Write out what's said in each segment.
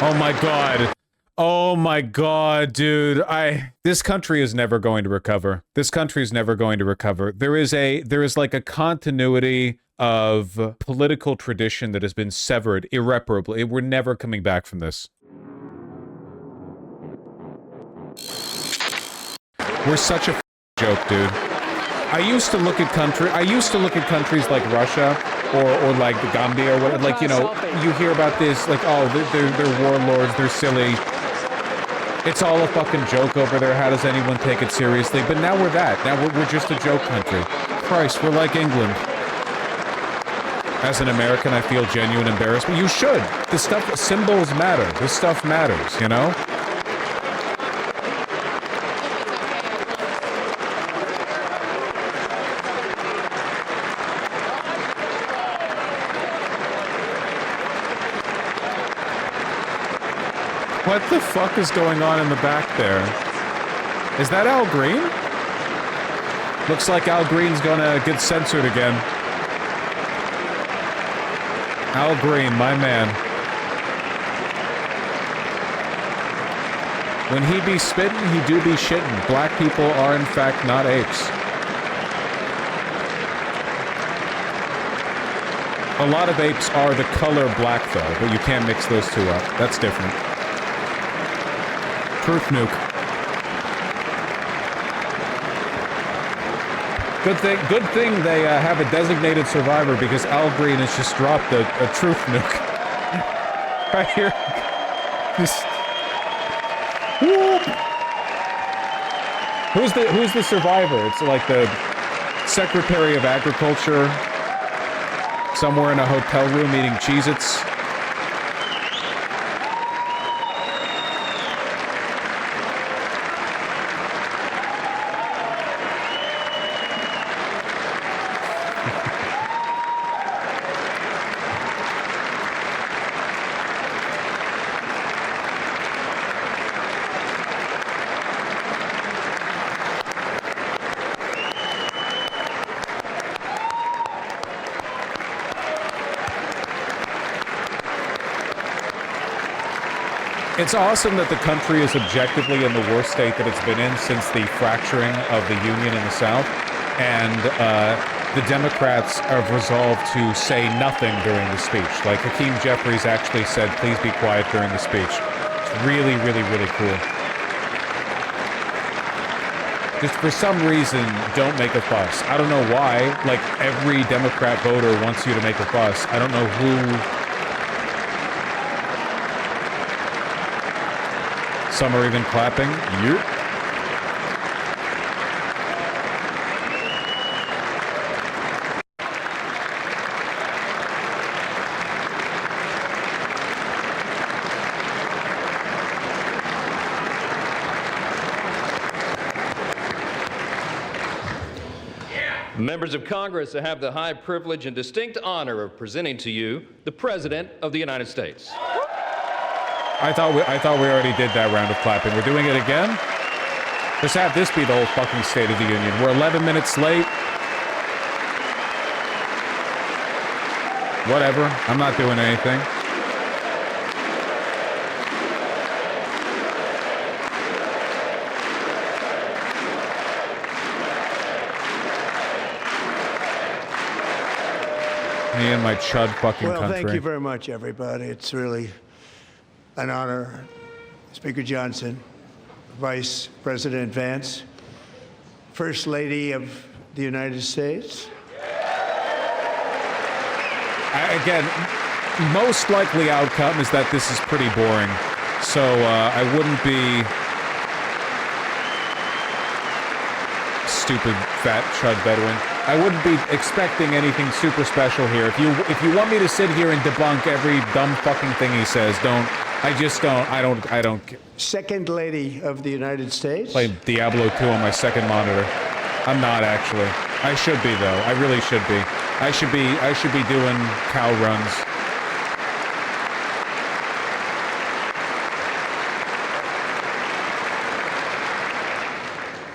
Oh my god. Oh my god, dude. This country is never going to recover. This country is never going to recover. There is like a continuity of political tradition that has been severed irreparably. We're never coming back from this. We're such a joke, dude. I used to look at countries like Russia or like the Gambia or what, like, you know, you hear about this, like, oh, they're warlords, they're silly. It's all a fucking joke over there. How does anyone take it seriously? But now we're that. Now we're just a joke country. Christ, we're like England. As an American, I feel genuine embarrassment. You should. This stuff, symbols matter. This stuff matters, you know? What the fuck is going on in the back there? Is that Al Green? Looks like Al Green's gonna get censored again. Al Green, my man. When he be spittin', he do be shittin'. Black people are in fact not apes. A lot of apes are the color black though, but you can't mix those two up. That's different. Truth nuke. Good thing they have a designated survivor because Al Green has just dropped a truth nuke. Right here. Just... Who's the survivor? It's like the Secretary of Agriculture somewhere in a hotel room eating Cheez-Its. It's awesome that the country is objectively in the worst state that it's been in since the fracturing of the Union in the South, and the Democrats have resolved to say nothing during the speech. Like, Hakeem Jeffries actually said, please be quiet during the speech. It's really, really, really cool. Just for some reason, don't make a fuss. I don't know why. Like, every Democrat voter wants you to make a fuss. I don't know who... Some are even clapping. Yep. Members of Congress, I have the high privilege and distinct honor of presenting to you the President of the United States. I thought we already did that round of clapping. We're doing it again? Just have this be the whole fucking State of the Union. We're 11 minutes late. Whatever. I'm not doing anything. Me and my chud fucking country. Well, thank you very much, everybody. It's really an honor. Speaker Johnson, Vice President Vance, First Lady of the United States. Again, most likely outcome is that this is pretty boring. So I wouldn't be stupid, fat, chud Bedouin. I wouldn't be expecting anything super special here. If you want me to sit here and debunk every dumb fucking thing he says, don't. I just don't. I don't. Second Lady of the United States. Play Diablo 2 on my second monitor. I'm not actually. I should be though. I really should be. I should be doing cow runs.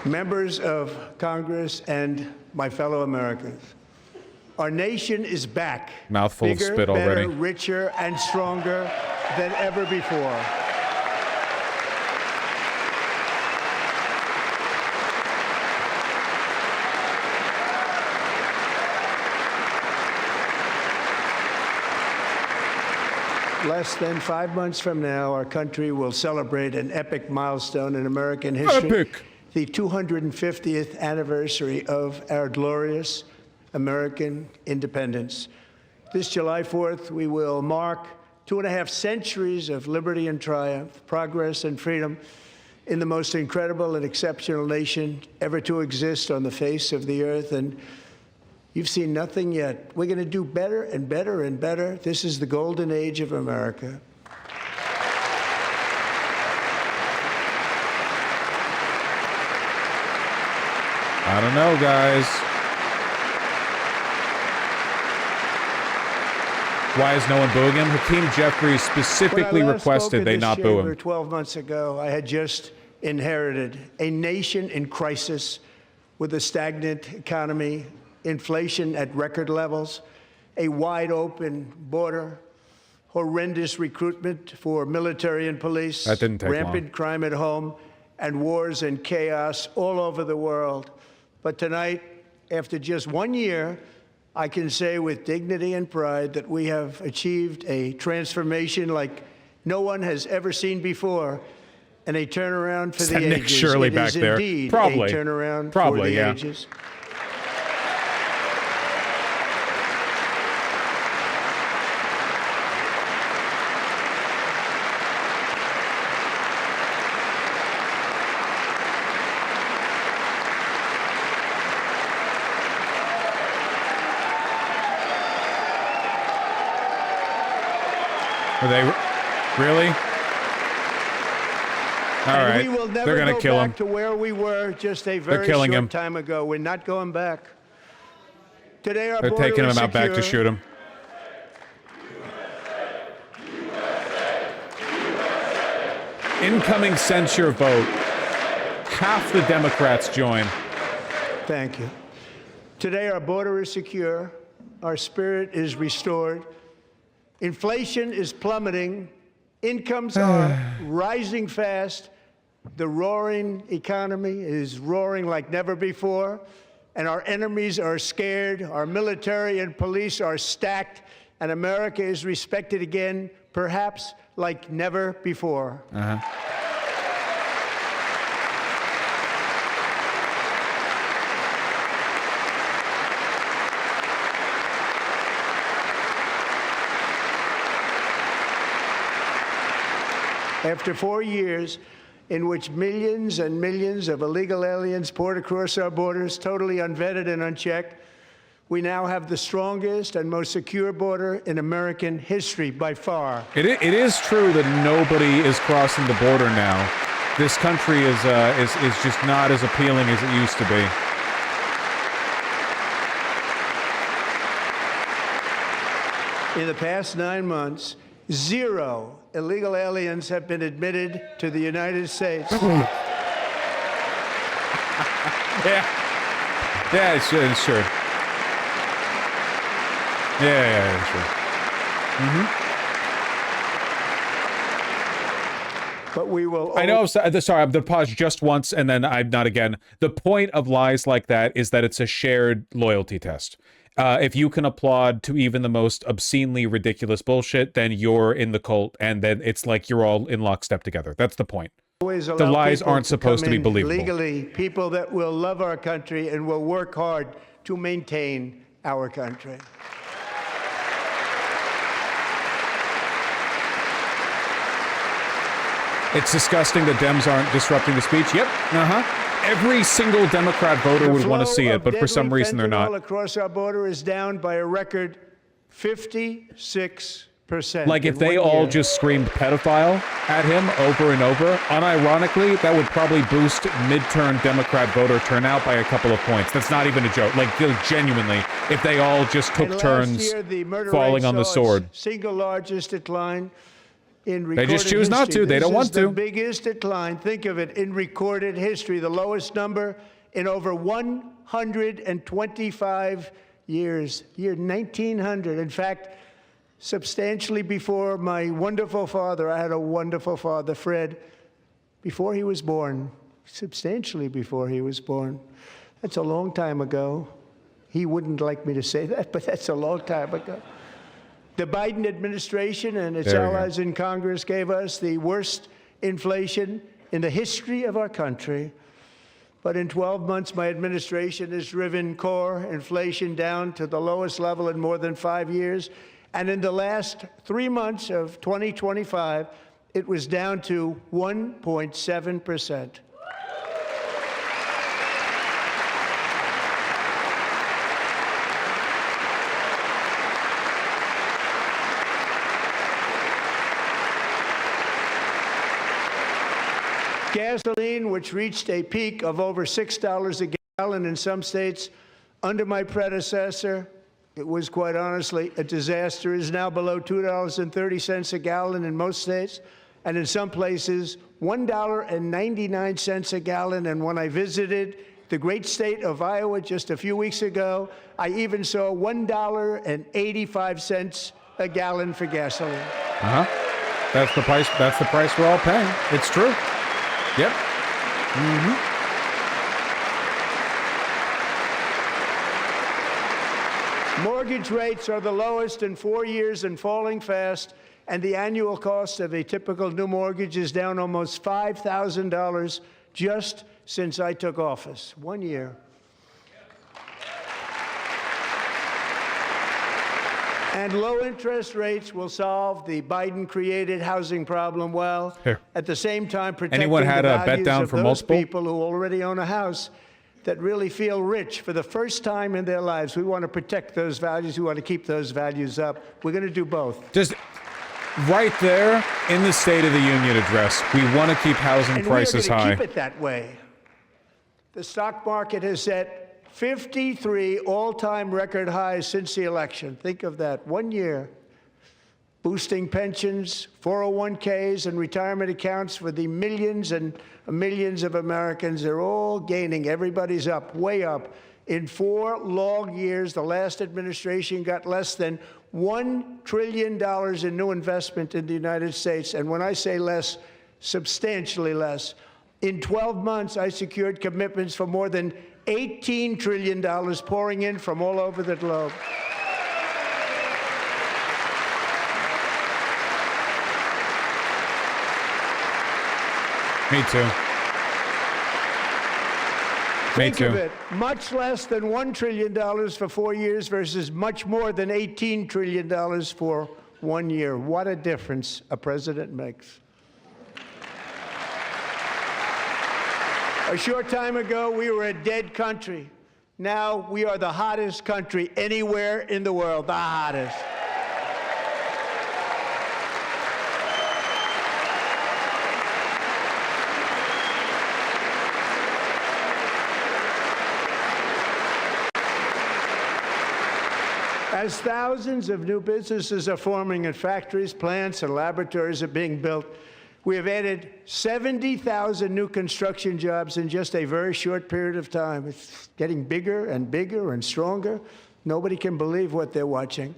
Members of Congress and my fellow Americans, our nation is back. Mouthful bigger, of spit already. Better, richer, and stronger than ever before. Less than 5 months from now, our country will celebrate an epic milestone in American history. Epic. The 250th anniversary of our glorious American independence. This July 4th, we will mark 2.5 centuries of liberty and triumph, progress and freedom in the most incredible and exceptional nation ever to exist on the face of the earth. And you've seen nothing yet. We're going to do better and better and better. This is the golden age of America. I don't know, guys. Why is no one booing him? Hakeem Jeffries specifically requested they not boo him. 12 months ago, I had just inherited a nation in crisis with a stagnant economy, inflation at record levels, a wide open border, horrendous recruitment for military and police, That didn't take rampant long. crime at home, and wars and chaos all over the world. But tonight, after just 1 year, I can say with dignity and pride that we have achieved a transformation like no one has ever seen before, and a turnaround for the Nick ages. Shirley It back is there. indeed Probably. a turnaround Probably, for the yeah. ages. Are they really? All And right, we will never they're gonna go kill back him. to where we were just a very killing short him. time ago. We're not going back. Today, our They're border taking him is out back to secure. shoot him. Incoming censure vote. Half the Democrats join. Thank you. Today, our border is secure. Our spirit is restored. Inflation is plummeting. Incomes are rising fast. The roaring economy is roaring like never before. And our enemies are scared. Our military and police are stacked. And America is respected again, perhaps like never before. After 4 years in which millions and millions of illegal aliens poured across our borders, totally unvetted and unchecked, we now have the strongest and most secure border in American history by far. It is true that nobody is crossing the border now. This country is just not as appealing as it used to be. In the past 9 months, 0 illegal aliens have been admitted to the United States. Yeah, sure. Yeah, sure. But we will. I know. Sorry, I'm going to pause just once, and then I'm not again. The point of lies like that is that it's a shared loyalty test. If you can applaud to even the most obscenely ridiculous bullshit, then you're in the cult, and then it's like you're all in lockstep together. That's the point. Always The allow lies people aren't supposed to come be in believable. Legally, people that will love our country and will work hard to maintain our country. It's disgusting that Dems aren't disrupting the speech. Yep. Every single Democrat voter would want to see it, but for some reason they're not. All across our border is down by a record 56%. Like if in they 1 all year. just screamed pedophile at him over and over, unironically, that would probably boost midterm Democrat voter turnout by a couple of points. That's not even a joke. Like genuinely, if they all just took And last turns year, the murder falling rate on the saw sword. its single largest decline in recorded just choose not history. to. They don't want This is to. the biggest decline, think of it, in recorded history, the lowest number in over 125 years. Year 1900. In fact, substantially before my wonderful father. I had a wonderful father, Fred, before he was born, substantially before he was born. That's a long time ago. He wouldn't like me to say that, but that's a long time ago. The Biden administration and its allies in Congress gave us the worst inflation in the history of our country. But in 12 months, my administration has driven core inflation down to the lowest level in more than 5 years. And in the last 3 months of 2025, it was down to 1.7%. Gasoline, which reached a peak of over $6 a gallon in some states under my predecessor, it was quite honestly a disaster, is now below $2.30 a gallon in most states, and in some places, $1.99 a gallon. And when I visited the great state of Iowa just a few weeks ago, I even saw $1.85 a gallon for gasoline. That's the price. That's the price we're all paying. It's true. Yep. Mortgage rates are the lowest in 4 years and falling fast, and the annual cost of a typical new mortgage is down almost $5,000 just since I took office. 1 year. And low interest rates will solve the Biden-created housing problem well. Here. At the same time, protecting Anyone had the a bet values down of for those multiple? people who already own a house that really feel rich for the first time in their lives. We want to protect those values. We want to keep those values up. We're going to do both. Just right there in the State of the Union address, we want to keep housing prices we're going high. to keep it that way. The stock market has set 53 all-time record highs since the election. Think of that, 1 year. Boosting pensions, 401ks, and retirement accounts for the millions and millions of Americans. They're all gaining. Everybody's up, way up. In 4 long years, the last administration got less than $1 trillion in new investment in the United States. And when I say less, substantially less. In 12 months, I secured commitments for more than $18 trillion pouring in from all over the globe. Me too. Me Think of too. it, much less than $1 trillion for 4 years versus much more than $18 trillion for 1 year. What a difference a president makes. A short time ago, we were a dead country. Now we are the hottest country anywhere in the world, the hottest. As thousands of new businesses are forming and factories, plants, and laboratories are being built, we have added 70,000 new construction jobs in just a very short period of time. It's getting bigger and bigger and stronger. Nobody can believe what they're watching.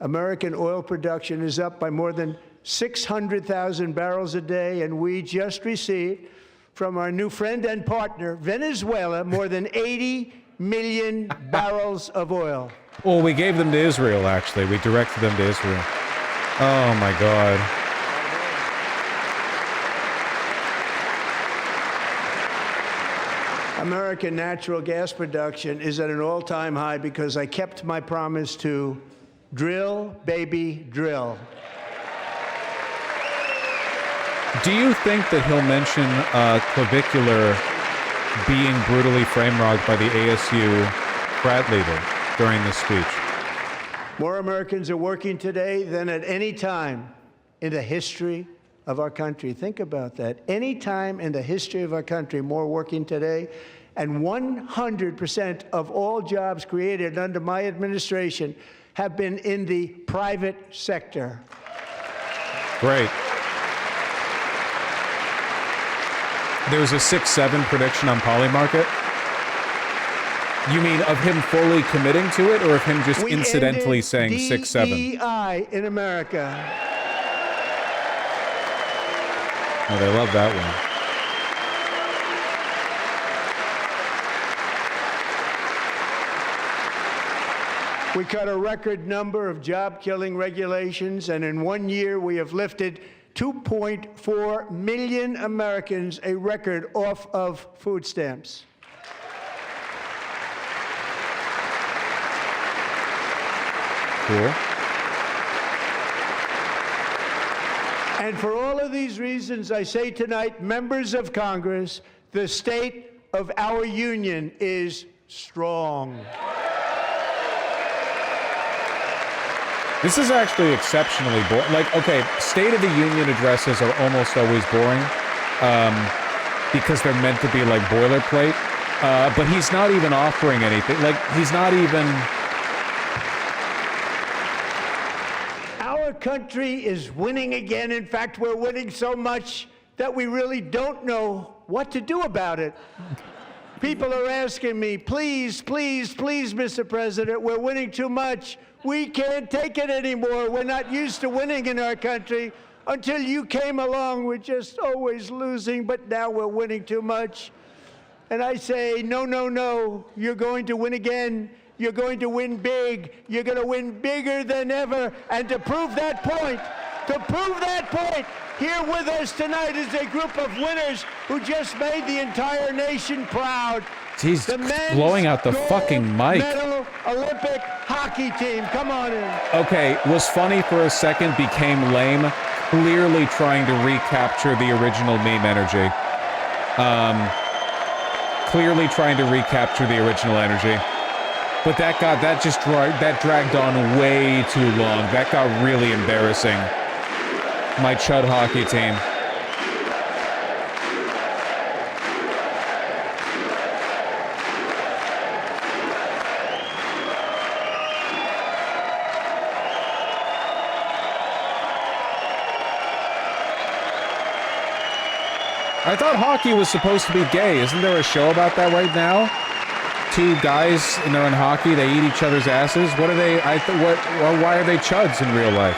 American oil production is up by more than 600,000 barrels a day, and we just received from our new friend and partner, Venezuela, more than 80 million barrels of oil. Well, we gave them to Israel, actually. We directed them to Israel. Oh, my God. American natural gas production is at an all-time high because I kept my promise to drill, baby, drill. Do you think that he'll mention clavicular being brutally frame-robbed by the ASU frat leader during this speech? More Americans are working today than at any time in the history of our country. Think about that. Any time in the history of our country, more working today. And 100% of all jobs created under my administration have been in the private sector. Great. There was a 6-7 prediction on Polymarket. You mean of him fully committing to it, or of him just We incidentally ended saying 6-7? DEI in America. Oh, they love that one. We cut a record number of job-killing regulations, and in 1 year we have lifted 2.4 million Americans, a record, off of food stamps. Cool. And for all of these reasons, I say tonight, members of Congress, the state of our union is strong. This is actually exceptionally boring. Like, okay, State of the Union addresses are almost always boring because they're meant to be like boilerplate. But he's not even offering anything. Like, he's not even... Our country is winning again. In fact, we're winning so much that we really don't know what to do about it. People are asking me, please, please, please, Mr. President, we're winning too much. We can't take it anymore. We're not used to winning in our country. Until you came along, we're just always losing, but now we're winning too much. And I say, no, no, no, you're going to win again. You're going to win big. You're going to win bigger than ever. And to prove that point, here with us tonight is a group of winners who just made the entire nation proud. He's The men's blowing out the gold fucking mic. medal Olympic hockey team. Come on in. Okay, was funny for a second, became lame. Clearly trying to recapture the original meme energy. Clearly trying to recapture the original energy. But that dragged on way too long. That got really embarrassing. My Chud hockey team. I thought hockey was supposed to be gay. Isn't there a show about that right now? Two guys and they're in hockey. They eat each other's asses. What are they? Why are they chuds in real life?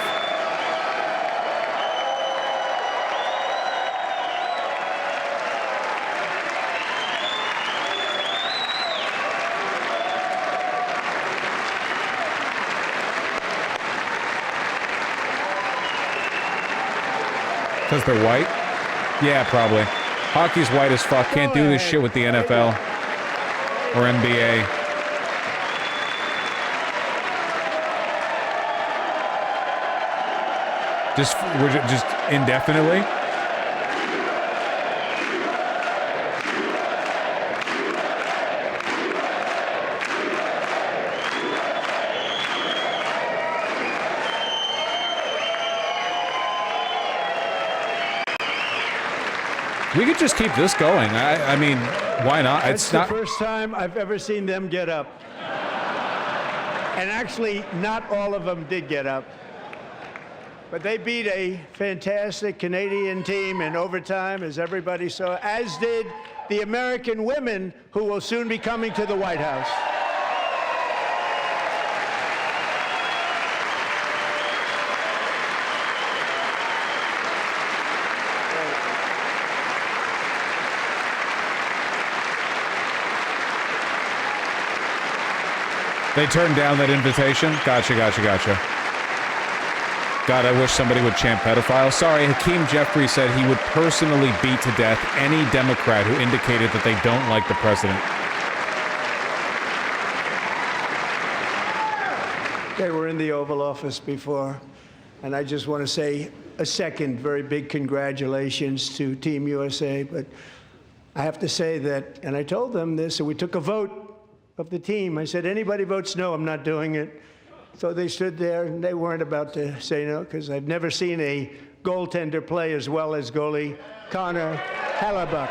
Because they're white? Yeah, probably. Hockey's white as fuck. Can't do this shit with the NFL or NBA. We're just indefinitely? We could just keep this going. I mean, why not? It's the first time I've ever seen them get up. And actually, not all of them did get up. But they beat a fantastic Canadian team in overtime, as everybody saw, as did the American women who will soon be coming to the White House. They turned down that invitation? Gotcha. God, I wish somebody would chant pedophile. Sorry, Hakeem Jeffrey said he would personally beat to death any Democrat who indicated that they don't like the president. They were in the Oval Office before, and I just want to say a second very big congratulations to Team USA. But I have to say that, and I told them this, and we took a vote of the team. I said, anybody votes no, I'm not doing it. So they stood there, and they weren't about to say no, because I've never seen a goaltender play as well as goalie Connor Hellebuck.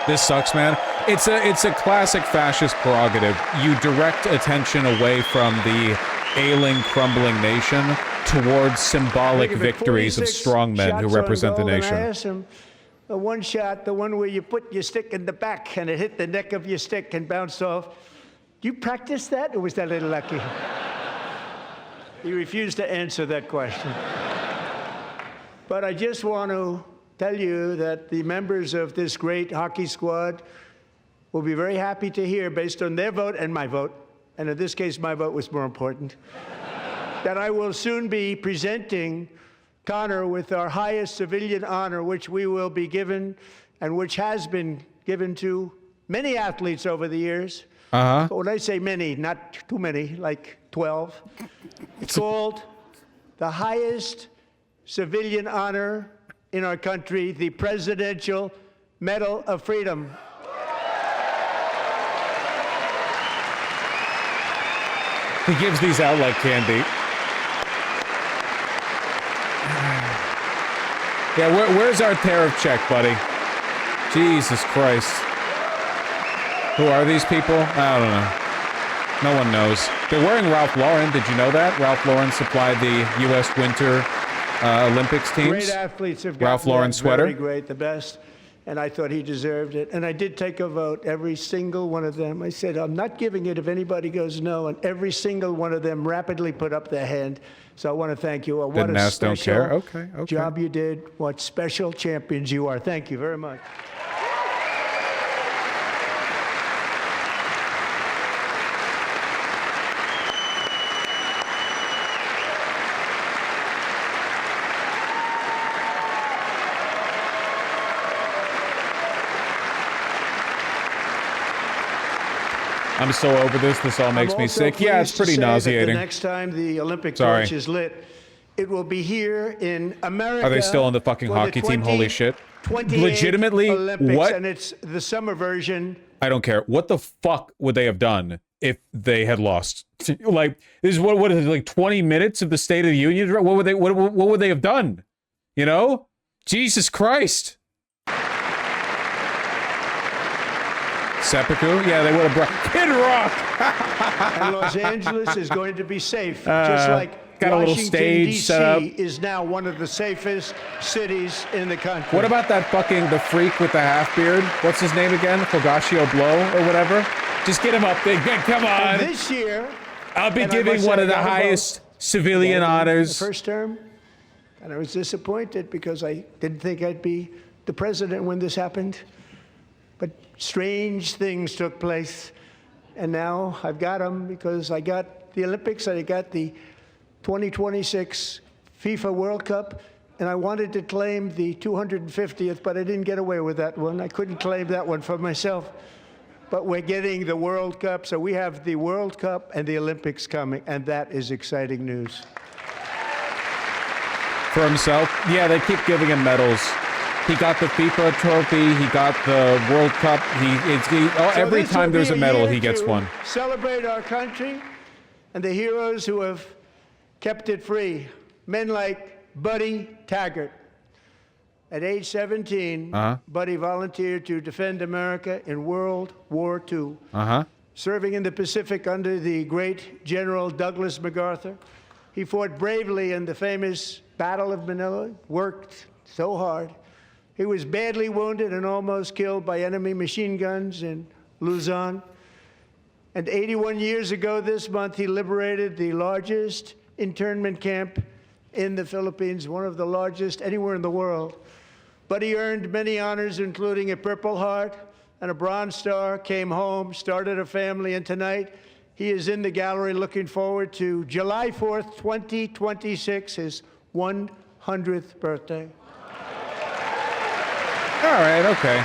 This sucks, man. It's a classic fascist prerogative. You direct attention away from the ailing, crumbling nation towards symbolic victories of strong men who represent the nation. I asked him, the one shot, the one where you put your stick in the back and it hit the neck of your stick and bounced off. Do you practice that, or was that a little lucky? He refused to answer that question. But I just want to tell you that the members of this great hockey squad will be very happy to hear, based on their vote and my vote, and in this case my vote was more important, that I will soon be presenting Connor with our highest civilian honor, which we will be given and which has been given to many athletes over the years. But when I say many, not too many, like 12, it's called the highest civilian honor in our country, the Presidential Medal of Freedom. He gives these out like candy. Yeah, where's our tariff check, buddy? Jesus Christ. Who are these people? I don't know. No one knows. They're wearing Ralph Lauren. Did you know that? Ralph Lauren supplied the U.S. Winter Olympics teams. Great athletes have got Ralph Lauren sweater. Very great, the best. And I thought he deserved it. And I did take a vote, every single one of them. I said, I'm not giving it if anybody goes no. And every single one of them rapidly put up their hand. So I want to thank you. What Didn't a ask, don't care. special Okay. job you did. What special champions you are. Thank you very much. I'm so over this. This all makes me sick. Yeah, it's pretty nauseating. The next time the Olympic torch is lit, it will be here in America. Are they still on the fucking hockey team? Holy shit. Legitimately, Olympics, what? And it's the summer version. I don't care. What the fuck would they have done if they had lost? Like, this is what is it, like 20 minutes of the State of the Union? What would they have done? You know? Jesus Christ. Seppuku? Yeah, they would have brought Kid Rock. And Los Angeles is going to be safe, just like got a little Washington, stage set up. D.C. is now one of the safest cities in the country. What about that fucking the freak with the half beard? What's his name again? Fogaccio Blow or whatever? Just get him up there. Come on. And this year, I'll be giving one of the highest civilian honors. The first term, and I was disappointed because I didn't think I'd be the president when this happened. But strange things took place, and now I've got them because I got the Olympics and I got the 2026 FIFA World Cup, and I wanted to claim the 250th, but I didn't get away with that one. I couldn't claim that one for myself. But we're getting the World Cup, so we have the World Cup and the Olympics coming, and that is exciting news. For himself? Yeah, they keep giving him medals. He got the FIFA trophy. He got the World Cup. Every time there's a medal, he gets one. Celebrate our country and the heroes who have kept it free. Men like Buddy Taggart. At age 17, Buddy volunteered to defend America in World War II. Serving in the Pacific under the great General Douglas MacArthur. He fought bravely in the famous Battle of Manila, worked so hard. He was badly wounded and almost killed by enemy machine guns in Luzon. And 81 years ago this month, he liberated the largest internment camp in the Philippines, one of the largest anywhere in the world. But he earned many honors, including a Purple Heart and a Bronze Star, came home, started a family, and tonight he is in the gallery looking forward to July 4th, 2026, his 100th birthday. All right, okay.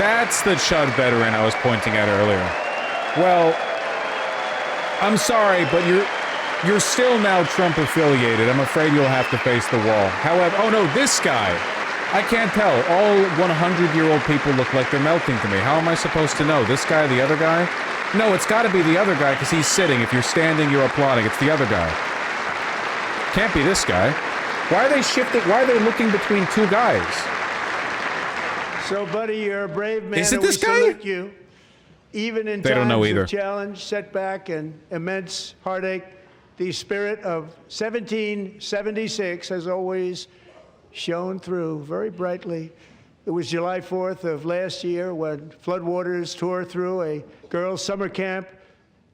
That's the Chud veteran I was pointing at earlier. Well, I'm sorry, but you're still now Trump affiliated. I'm afraid you'll have to face the wall. However, oh no, this guy. I can't tell. All 100-year-old people look like they're melting to me. How am I supposed to know? This guy, the other guy? No, it's got to be the other guy because he's sitting. If you're standing, you're applauding. It's the other guy. Can't be this guy. Why are they shifting? Why are they looking between two guys? So, buddy, you're a brave man, Is it and this we guy? salute you. Even in They don't know times either. of challenge, setback, and immense heartache, the spirit of 1776 has always shone through very brightly. It was July 4th of last year when floodwaters tore through a girls' summer camp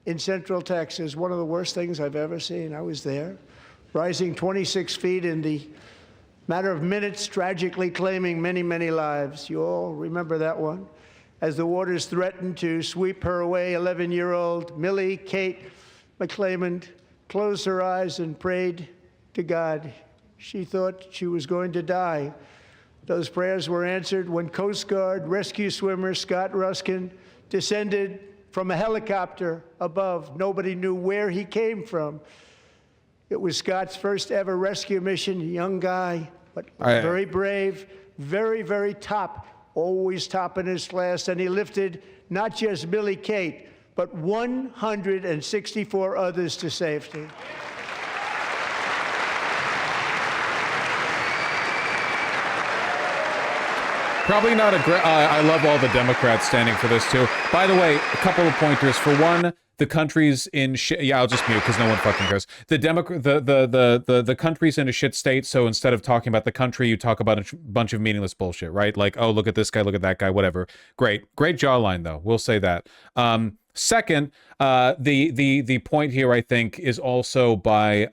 in Central Texas. One of the worst things I've ever seen. I was there, rising 26 feet in the matter of minutes, tragically claiming many, many lives. You all remember that one. As the waters threatened to sweep her away, 11-year-old Millie Kate McClelland closed her eyes and prayed to God. She thought she was going to die. Those prayers were answered when Coast Guard rescue swimmer Scott Ruskin descended from a helicopter above. Nobody knew where he came from. It was Scott's first ever rescue mission, a young guy, but very brave, very, very top, always top in his class. And he lifted not just Millie Kate, but 164 others to safety. Probably not a great. I love all the Democrats standing for this too. By the way, a couple of pointers. For one, the countries in I'll just mute because no one fucking cares. The country's in a shit state. So instead of talking about the country, you talk about a bunch of meaningless bullshit, right? Like, oh, look at this guy, look at that guy, whatever. Great jawline though. We'll say that. Second, the point here, I think, is also by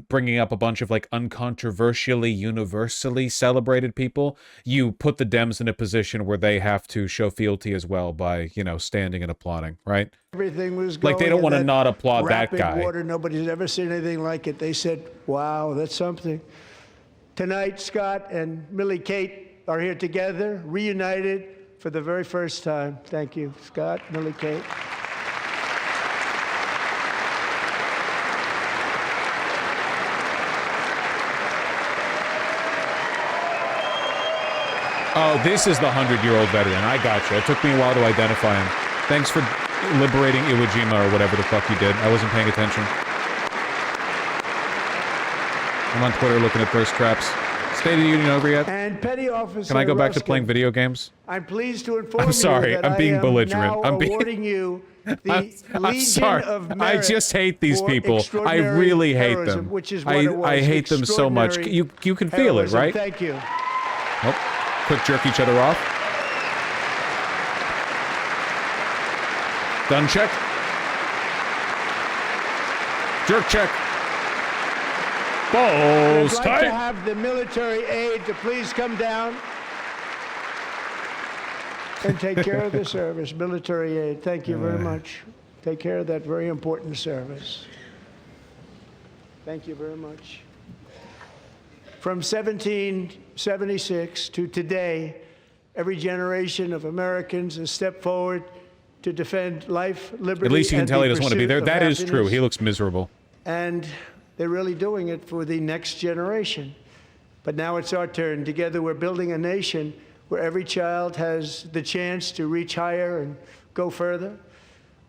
bringing up a bunch of like uncontroversially, universally celebrated people. You put the Dems in a position where they have to show fealty as well by, you know, standing and applauding, right? Everything was going like they don't want to not applaud that rapid guy. Water. Nobody's ever seen anything like it. They said, "Wow, that's something." Tonight, Scott and Millie Kate are here together, reunited for the very first time. Thank you, Scott, Millie Kate. Oh, this is the 100-year-old veteran. I gotcha. It took me a while to identify him. Thanks for liberating Iwo Jima or whatever the fuck you did. I wasn't paying attention. I'm on Twitter looking at thirst traps. State of the Union over yet? And Petty Officer Can I go back to Ruskin, playing video games? I'm pleased to inform I'm sorry. you that I'm being I am belligerent. now I'm being awarding you the I'm Legion sorry. of I Merit just hate these for people. I extraordinary really hate heroism, them. Which is what it was. I hate them so much. Extraordinary You can feel it, heroism. right? Thank you. Oh, quick jerk each other off. Gun check. Jerk check. Balls I'd like tight. to have the military aide to please come down and take care of the service. Military aide, thank you very much. Take care of that very important service. Thank you very much. From 1776 to today, every generation of Americans has stepped forward to defend life, liberty, At least you can and tell the he doesn't want to be there. pursuit of That is true. happiness. He looks miserable. And they're really doing it for the next generation. But now it's our turn. Together we're building a nation where every child has the chance to reach higher and go further,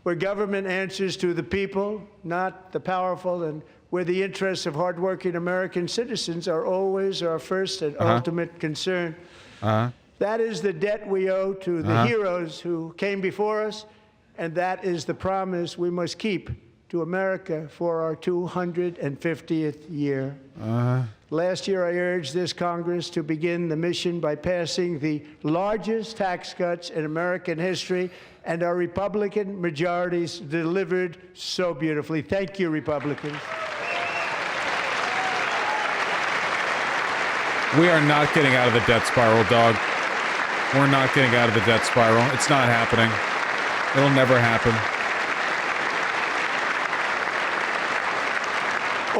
where government answers to the people, not the powerful, and where the interests of hardworking American citizens are always our first and ultimate concern. That is the debt we owe to the heroes who came before us, and that is the promise we must keep to America for our 250th year. Last year, I urged this Congress to begin the mission by passing the largest tax cuts in American history, and our Republican majorities delivered so beautifully. Thank you, Republicans. We are not getting out of the debt spiral, dog. We're not getting out of the debt spiral. It's not happening. It'll never happen.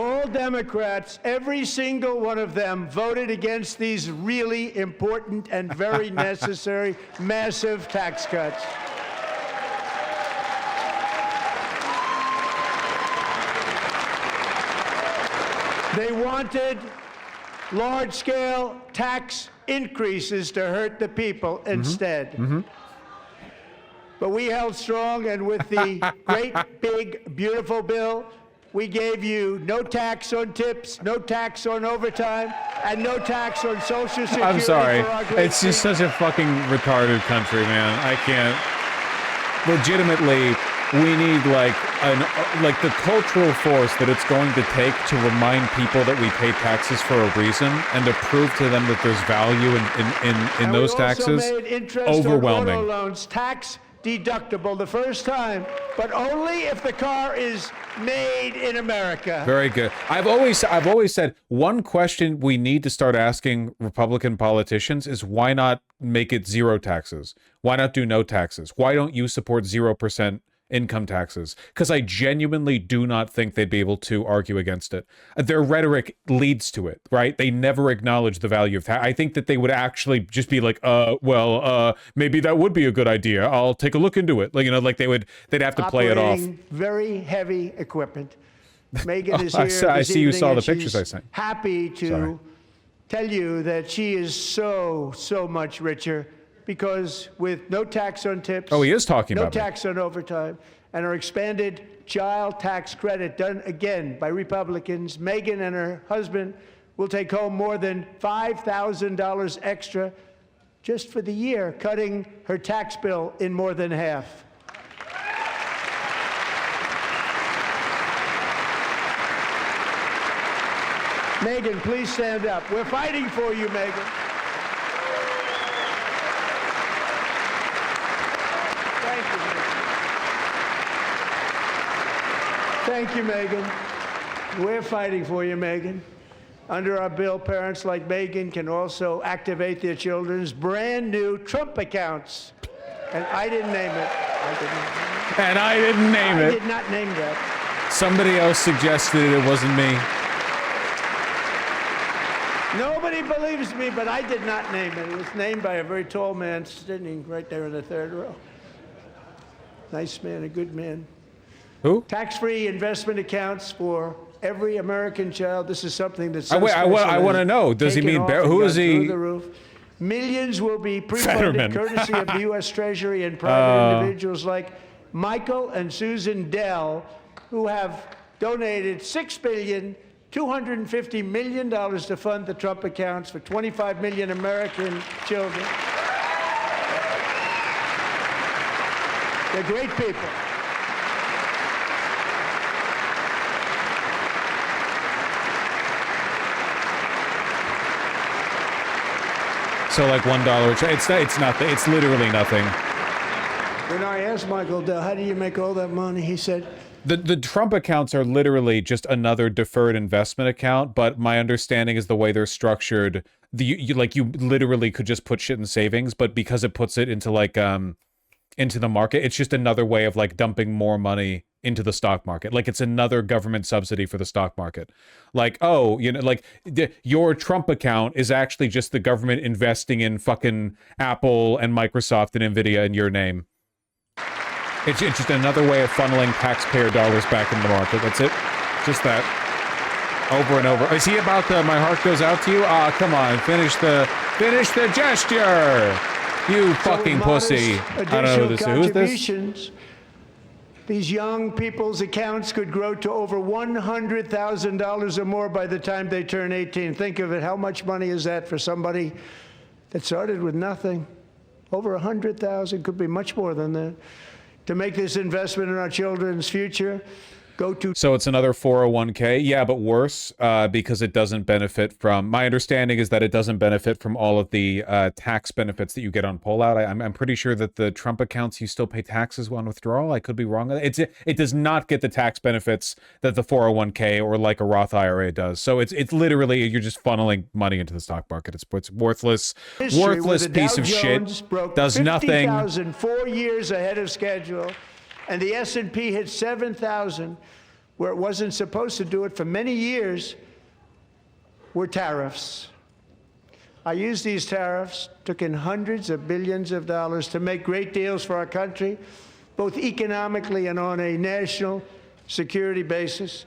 All Democrats, every single one of them, voted against these really important and very necessary massive tax cuts. They wanted large-scale tax increases to hurt the people instead. But we held strong, and with the great, big, beautiful bill we gave you no tax on tips, no tax on overtime, and no tax on Social Security. I'm sorry. For our great It's just such a fucking retarded country, man. I can't. Legitimately, we need like the cultural force that it's going to take to remind people that we pay taxes for a reason and to prove to them that there's value in those taxes. We also made interest overwhelming. on auto loans tax deductible the first time, but only if the car is made in America. Very good. I've always said one question we need to start asking Republican politicians is why not make it zero taxes? Why not do no taxes? Why don't you support 0% income taxes? Because I genuinely do not think they'd be able to argue against it. Their rhetoric leads to it, right? They never acknowledge the value of tax. I think that they would actually just be like, maybe that would be a good idea. I'll take a look into it. Like, like they'd have to play it off. Very heavy equipment. Megan is here. I see you saw the pictures I she's sent. Happy to tell you that she is so much richer because with no tax on tips. Oh, he is talking about no tax on overtime, and our expanded child tax credit done again by Republicans. Megan and her husband will take home more than $5,000 extra just for the year, cutting her tax bill in more than half. Megan, please stand up. We're fighting for you, Megan. Thank you, Megan. Thank you, Megan. We're fighting for you, Megan. Under our bill, parents like Megan can also activate their children's brand new Trump accounts. And I didn't name it. And I didn't name it. I did not name that. Somebody else suggested it wasn't me. Nobody believes me, but I did not name it. It was named by a very tall man sitting right there in the third row. Nice man, a good man. Who? Tax-free investment accounts for every American child. This is something that's I want to know. Does he mean who is he? Through the roof. Millions will be pre-funded courtesy of the U.S. Treasury and private individuals like Michael and Susan Dell, who have donated $6.25 billion to fund the Trump accounts for 25 million American children. They're great people. So like $1. It's nothing. It's literally nothing. When I asked Michael Dell, how do you make all that money? He said, The Trump accounts are literally just another deferred investment account, but my understanding is the way they're structured, you literally could just put shit in savings, but because it puts it into into the market, it's just another way of like dumping more money into the stock market. Like it's another government subsidy for the stock market. Like, oh, your Trump account is actually just the government investing in fucking Apple and Microsoft and Nvidia in your name. It's just another way of funneling taxpayer dollars back into the market. That's it. Just that. Over and over. Is he about the "my heart goes out to you"? Ah, come on. Finish the gesture. You fucking pussy. I don't know who this is. Who is this? These young people's accounts could grow to over $100,000 or more by the time they turn 18. Think of it. How much money is that for somebody that started with nothing? Over 100,000, could be much more than that. To make this investment in our children's future, go to... So it's another 401k? Yeah, but worse, because it doesn't benefit from... My understanding is that it doesn't benefit from all of the tax benefits that you get on pullout. I'm pretty sure that the Trump accounts, you still pay taxes on withdrawal. I could be wrong. It does not get the tax benefits that the 401k or like a Roth IRA does. So it's literally, you're just funneling money into the stock market. It's worthless piece of shit. Does nothing. 50,000 4 years ahead of schedule. And the S&P hit 7,000, where it wasn't supposed to do it for many years, were tariffs. I used these tariffs, took in hundreds of billions of dollars to make great deals for our country, both economically and on a national security basis.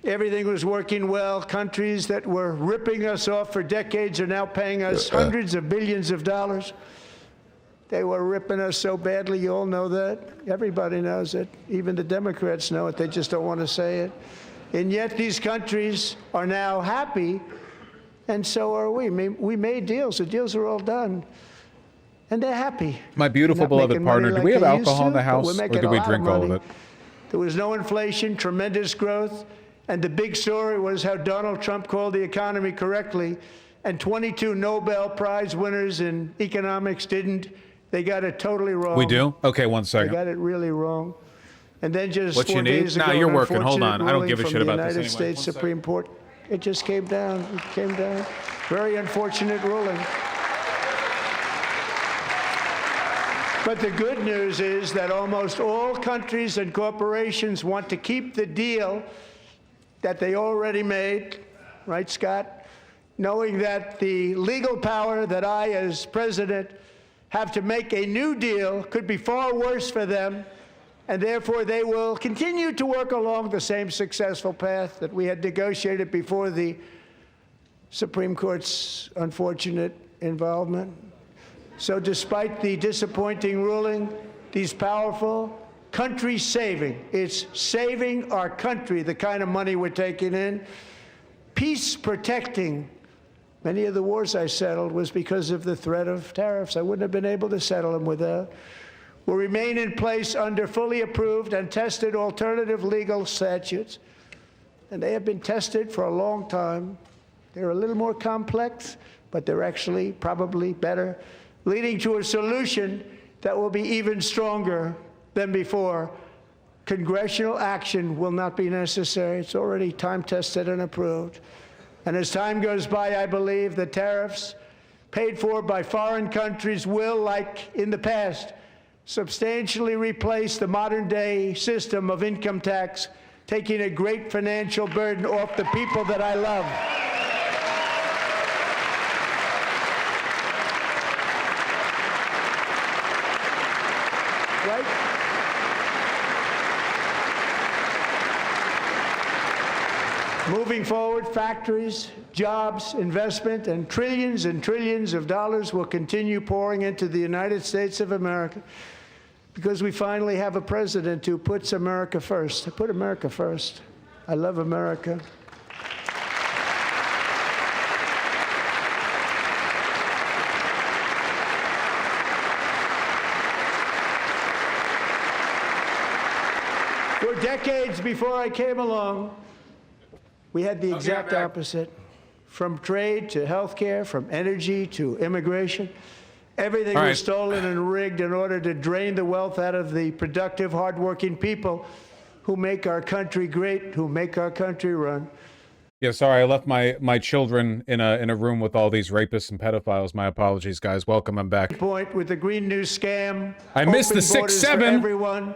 Everything was working well. Countries that were ripping us off for decades are now paying us hundreds of billions of dollars. They were ripping us so badly, you all know that. Everybody knows it. Even the Democrats know it. They just don't want to say it. And yet these countries are now happy, and so are we. We made deals. The deals are all done. And they're happy. My beautiful, beloved partner, do we have alcohol in the house, or do we drink all of it? There was no inflation, tremendous growth, and the big story was how Donald Trump called the economy correctly, and 22 Nobel Prize winners in economics didn't. They got it totally wrong. We do? Okay, one second. They got it really wrong. And then just what 4 you days need? ago, Nah, you're working. Hold on. I don't ruling give a from shit the about this United anyway. States Supreme Court. It just came down. It came down. Very unfortunate ruling. But the good news is that almost all countries and corporations want to keep the deal that they already made, right, Scott? Knowing that the legal power that I, as president, have to make a new deal could be far worse for them, and therefore they will continue to work along the same successful path that we had negotiated before the Supreme Court's unfortunate involvement. So despite the disappointing ruling, these powerful country-saving, it's saving our country, the kind of money we're taking in, peace-protecting. Many of the wars I settled was because of the threat of tariffs. I wouldn't have been able to settle them without. Will remain in place under fully approved and tested alternative legal statutes. And they have been tested for a long time. They're a little more complex, but they're actually probably better, leading to a solution that will be even stronger than before. Congressional action will not be necessary. It's already time-tested and approved. And as time goes by, I believe the tariffs paid for by foreign countries will, like in the past, substantially replace the modern-day system of income tax, taking a great financial burden off the people that I love. Moving forward, factories, jobs, investment, and trillions of dollars will continue pouring into the United States of America because we finally have a president who puts America first. I put America first. I love America. For decades before I came along, we had the exact opposite. From trade to healthcare, from energy to immigration, everything was stolen and rigged in order to drain the wealth out of the productive, hardworking people who make our country great, who make our country run. Yeah, sorry, I left my children in a room with all these rapists and pedophiles. My apologies, guys. Welcome, I'm back. Point with the Green New Scam. I missed the open borders 6-7. for everyone.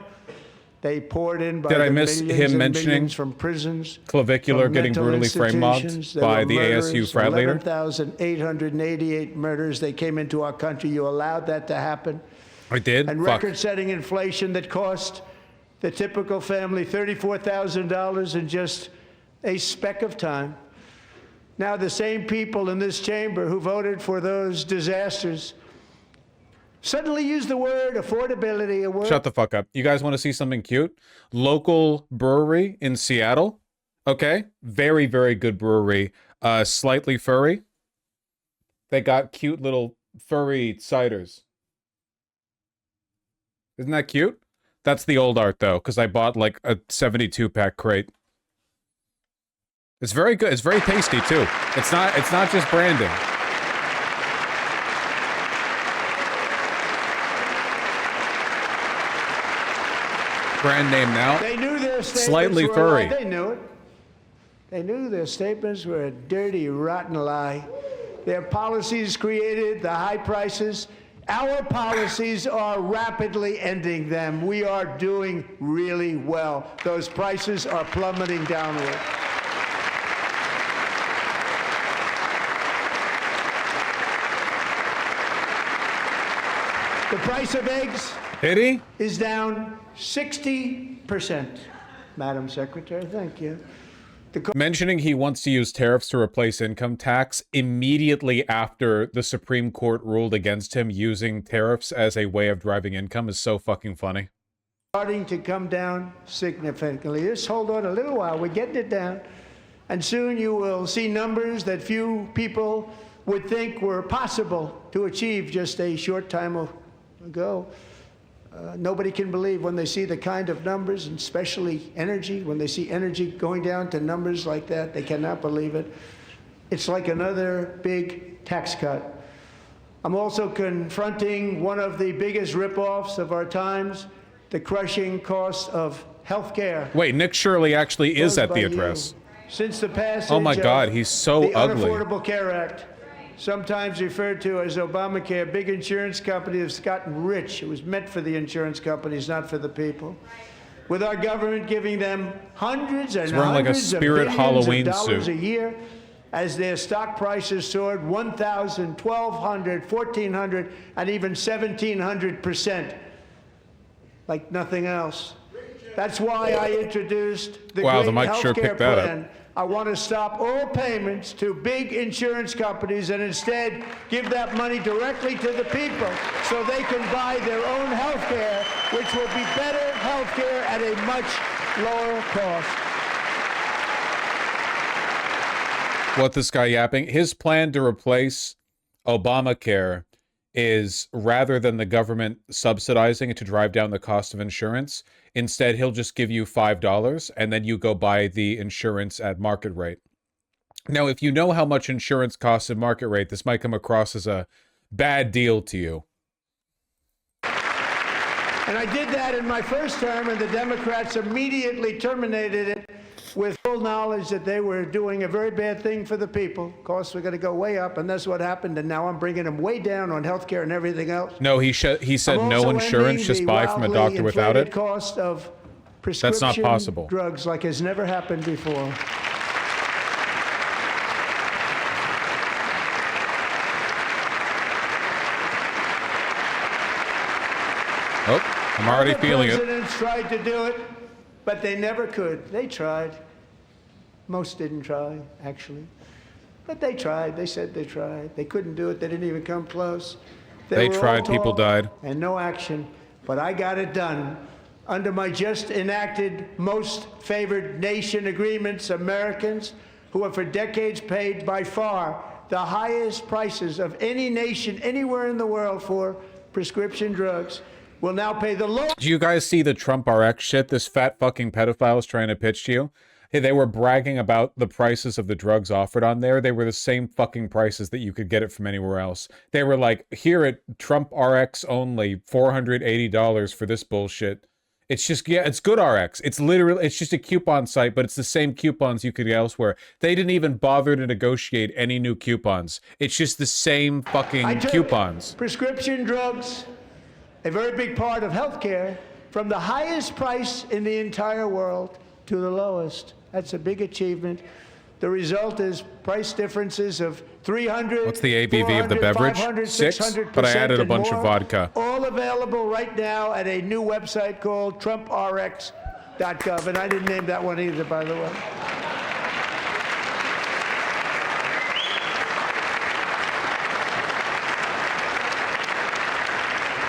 They poured in by Did I the miss millions him and mentioning millions from prisons, Clavicular from getting mental brutally frame mobbed institutions. by There the were ASU murders, frat leader? 11,888 murders. They came into our country. You allowed that to happen. I did? And Fuck. record-setting inflation that cost the typical family $34,000 in just a speck of time. Now the same people in this chamber who voted for those disasters suddenly use the word affordability, a word. Shut the fuck up. You guys want to see something cute? Local brewery in Seattle. Okay. Very, very good brewery. Slightly furry. They got cute little furry ciders. Isn't that cute? That's the old art though, because I bought like a 72-pack crate. It's very good. It's very tasty too. It's not just branding. Brand name now. They knew their statements Slightly were a furry. lie. They knew it. They knew their statements were a dirty, rotten lie. Their policies created the high prices. Our policies are rapidly ending them. We are doing really well. Those prices are plummeting downward. The price of eggs Pity? is down 60%. Madam Secretary, thank you. Mentioning he wants to use tariffs to replace income tax immediately after the Supreme Court ruled against him using tariffs as a way of driving income is so fucking funny. starting to come down significantly. Just hold on a little while. We're getting it down. And soon you will see numbers that few people would think were possible to achieve just a short time ago. Nobody can believe when they see the kind of numbers, and especially energy, when they see energy going down to numbers like that, they cannot believe it. It's like another big tax cut. I'm also confronting one of the biggest ripoffs of our times, the crushing cost of health care. Wait, Nick Shirley actually is at the address. Since the passage Oh my God, of he's so the ugly. Unaffordable Care Act, sometimes referred to as Obamacare, big insurance companies have gotten rich. It was meant for the insurance companies, not for the people. With our government giving them hundreds and wearing like a hundreds of Spirit billions Halloween of dollars suit. a year, as their stock prices soared 1,000, 1,200, 1,400, and even 1,700%, like nothing else. That's why I introduced the Wow, the great mic sure healthcare picked that up. plan. I want to stop all payments to big insurance companies and instead give that money directly to the people so they can buy their own health care, which will be better health care at a much lower cost. What this guy yapping? His plan to replace Obamacare is, rather than the government subsidizing it to drive down the cost of insurance, instead he'll just give you $5 and then you go buy the insurance at market rate. Now, if you know how much insurance costs at market rate, this might come across as a bad deal to you. And I did that in my first term, and the Democrats immediately terminated it with full knowledge that they were doing a very bad thing for the people. Costs were going to go way up, and that's what happened. And now I'm bringing them way down on health care and everything else. No, he said no insurance, just buy from a doctor without it. Cost of prescription That's not possible. drugs like has never happened before. Oh, I'm already feeling it. Presidents tried to do it, but they never could. They tried. Most didn't try, actually. But they tried. They said they tried. They couldn't do it. They didn't even come close. They were tried, all people talk died. And no action. But I got it done. Under my just enacted most favored nation agreements, Americans who have for decades paid by far the highest prices of any nation anywhere in the world for prescription drugs will now pay the lowest. Do you guys see the Trump RX shit this fat fucking pedophile is trying to pitch to you? Hey, they were bragging about the prices of the drugs offered on there. They were the same fucking prices that you could get it from anywhere else. They were like, here at Trump RX only, $480 for this bullshit. It's just, yeah, it's good RX. It's literally, it's just a coupon site, but it's the same coupons you could get elsewhere. They didn't even bother to negotiate any new coupons. It's just the same fucking coupons. Prescription drugs, a very big part of healthcare, from the highest price in the entire world to the lowest. That's a big achievement. The result is price differences of 300. What's the ABV of the beverage? 6, but I added a bunch of vodka. All available right now at a new website called TrumpRx.gov, and I didn't name that one either, by the way.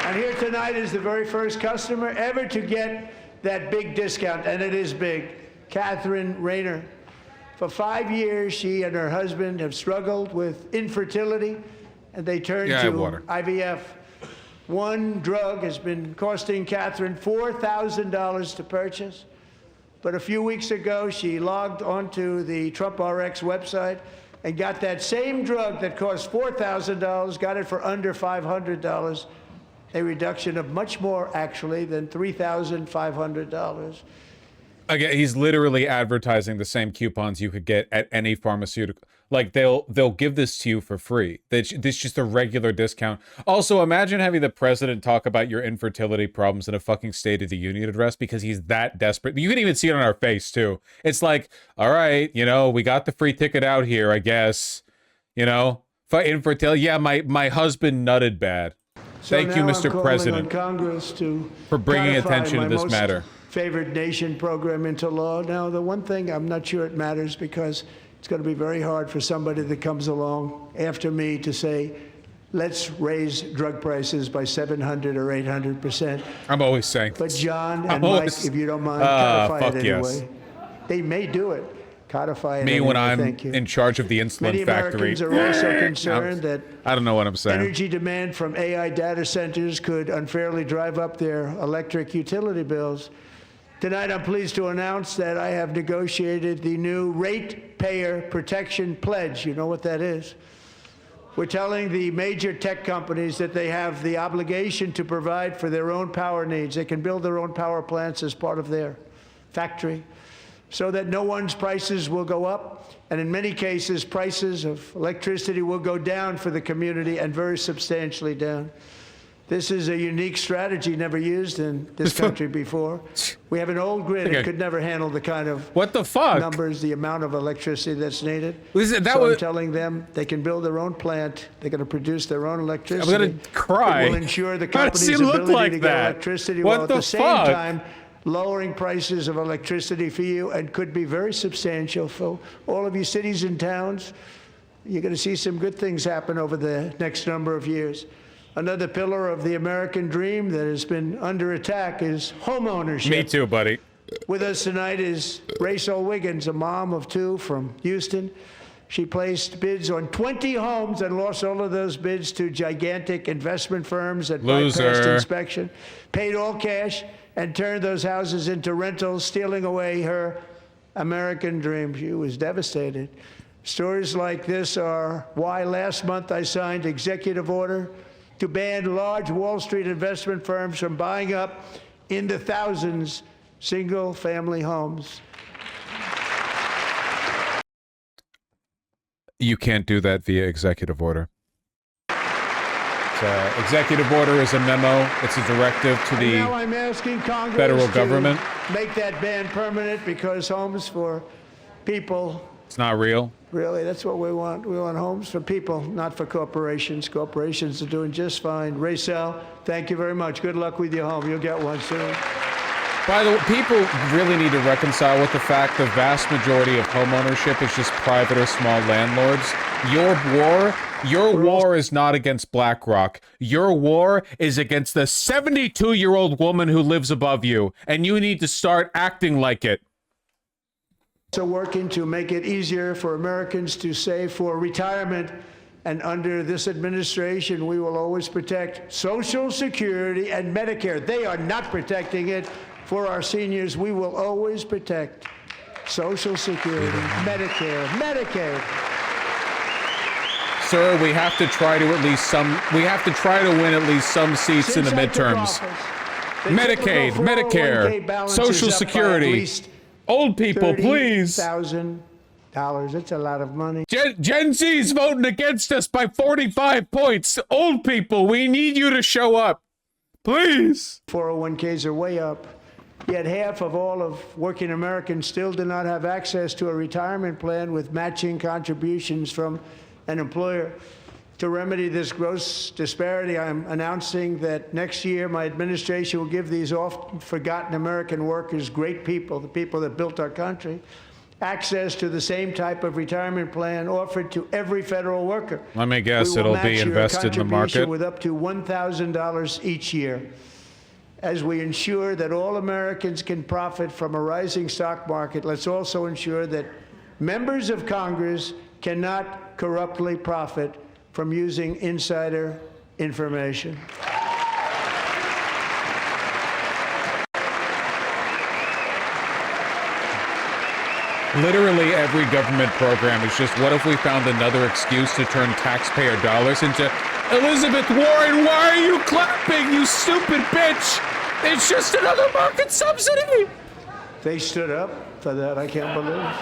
And here tonight is the very first customer ever to get that big discount, and it is big. Catherine Rayner. For 5 years, she and her husband have struggled with infertility, and they turned to IVF. One drug has been costing Catherine $4,000 to purchase, but a few weeks ago, she logged onto the Trump RX website and got that same drug that cost $4,000, got it for under $500, a reduction of much more, actually, than $3,500. Again, he's literally advertising the same coupons you could get at any pharmaceutical. Like, they'll give this to you for free. This is just a regular discount. Also, imagine having the president talk about your infertility problems in a fucking State of the Union address because he's that desperate. You can even see it on our face, too. It's like, all right, you know, we got the free ticket out here, I guess. You know, for infertility. Yeah, my husband nutted bad. So Thank you, Mr. President, Congress to for bringing attention to this matter. Favored nation program into law. Now, the one thing I'm not sure it matters because it's going to be very hard for somebody that comes along after me to say let's raise drug prices by 700 or 800%. I'm always saying. But John and I'm Mike, always- if you don't mind, codify fuck it yes. anyway. They may do it. Codify it Me anyway. when I'm Thank you. in charge of the insulin Many factory. Americans are also concerned that I don't know what I'm saying. energy demand from AI data centers could unfairly drive up their electric utility bills. Tonight, I'm pleased to announce that I have negotiated the new Ratepayer Protection Pledge. You know what that is? We're telling the major tech companies that they have the obligation to provide for their own power needs. They can build their own power plants as part of their factory, so that no one's prices will go up, and in many cases, prices of electricity will go down for the community, and very substantially down. This is a unique strategy never used in this country before. We have an old grid that could never handle the kind of What the fuck? numbers, the amount of electricity that's needed. That So was- I'm telling them they can build their own plant. They're going to produce their own electricity. I'm gonna cry. It will ensure the How does company's he look ability like to that? get electricity What while at the the same fuck? time lowering prices of electricity for you, and could be very substantial for all of you cities and towns. You're going to see some good things happen over the next number of years. Another pillar of the American dream that has been under attack is homeownership. Me too, buddy. With us tonight is Rachel Wiggins, a mom of two from Houston. She placed bids on 20 homes and lost all of those bids to gigantic investment firms that bypassed Loser. inspection, paid all cash, and turned those houses into rentals, stealing away her American dream. She was devastated. Stories like this are why last month I signed executive order to ban large Wall Street investment firms from buying up in the thousands single-family homes. You can't do that via executive order. Executive order is a memo. It's a directive to And now the I'm asking Congress federal to government. make that ban permanent, because homes for people, It's not real. really, that's what we want. We want homes for people, not for corporations. Corporations are doing just fine. Racel, thank you very much. Good luck with your home. You'll get one soon. By the way, people really need to reconcile with the fact the vast majority of homeownership is just private or small landlords. Your war is not against BlackRock. Your war is against the 72-year-old woman who lives above you, and you need to start acting like it. Also working to make it easier for Americans to save for retirement. And under this administration, we will always protect Social Security and Medicare. They are not protecting it for our seniors. We will always protect Social Security, Medicare, Medicaid. Sir, we have to try to win at least some seats in the Since I took midterms. office, the Medicaid, typical 401k Medicare, balance Social is up by at Security. least Old people, please. $30,000. That's a lot of money. Gen Z's voting against us by 45 points. Old people, we need you to show up. Please. 401ks are way up. Yet half of all of working Americans still do not have access to a retirement plan with matching contributions from an employer. To remedy this gross disparity, I'm announcing that next year my administration will give these often forgotten American workers, great people, the people that built our country, access to the same type of retirement plan offered to every federal worker. Let me guess, We will it'll be match your invested in the contribution market. with up to $1,000 each year, as we ensure that all Americans can profit from a rising stock market. Let's also ensure that members of Congress cannot corruptly profit from using insider information. Literally every government program is just, what if we found another excuse to turn taxpayer dollars into Elizabeth Warren? Why are you clapping, you stupid bitch? It's just another market subsidy. They stood up for that. I can't believe it.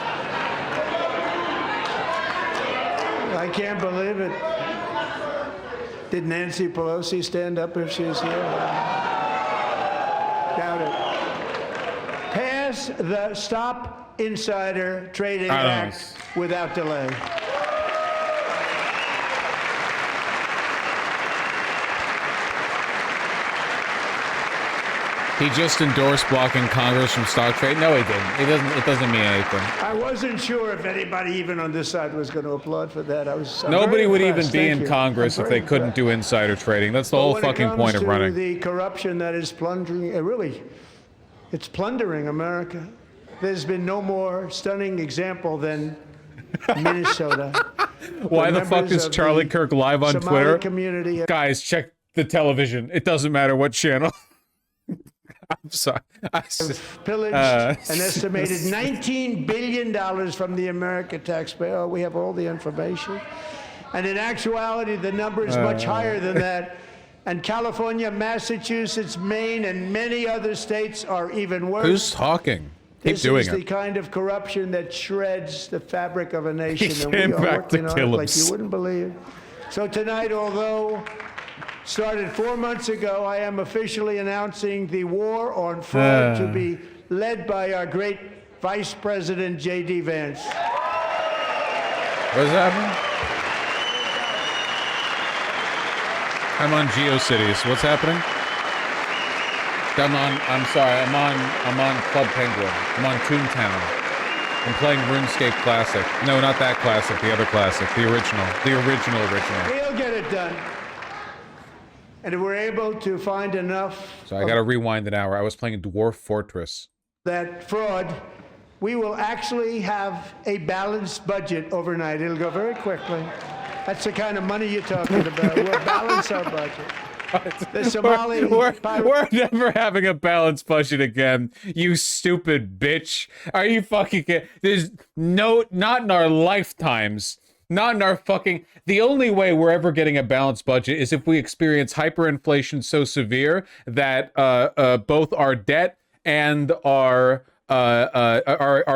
I can't believe it. Did Nancy Pelosi stand up if she was here? Doubt it. Pass the Stop Insider Trading Act without delay. He just endorsed blocking Congress from stock trade. No, he didn't. It doesn't mean anything. I wasn't sure if anybody even on this side was going to applaud for that. I'm Nobody very would even impressed. be Thank in you. Congress I'm if they very couldn't impressed. do insider trading. That's the But whole when it fucking comes point of to running. the corruption that is plundering, it's plundering America. There's been no more stunning example than Minnesota. Why the fuck members is of Charlie the Kirk live on Somali Twitter? community. Guys, check the television. It doesn't matter what channel. I'm sorry. Pillaged an estimated $19 billion from the American taxpayer. Oh, we have all the information. And in actuality, the number is much higher than that. And California, Massachusetts, Maine, and many other states are even worse. Who's talking? Keep This doing is the it. kind of corruption that shreds the fabric of a nation. He And came we are back to working on it kill like us. you wouldn't believe. So tonight, although started 4 months ago, I am officially announcing the war on fraud to be led by our great Vice President J.D. Vance. What's happening? I'm on GeoCities. What's happening? I'm sorry. I'm on Club Penguin. I'm on Toontown. I'm playing RuneScape Classic. No, not that classic. The other classic. The original. The original. We'll get it done. And if we're able to find enough So I gotta rewind an hour. I was playing Dwarf Fortress. that fraud, we will actually have a balanced budget overnight. It'll go very quickly. That's the kind of money you're talking about. We'll balance our budget. The Somali We're never having a balanced budget again, you stupid bitch. Are you fucking kidding? There's not in our lifetimes. Not in our fucking... The only way we're ever getting a balanced budget is if we experience hyperinflation so severe that both our debt and our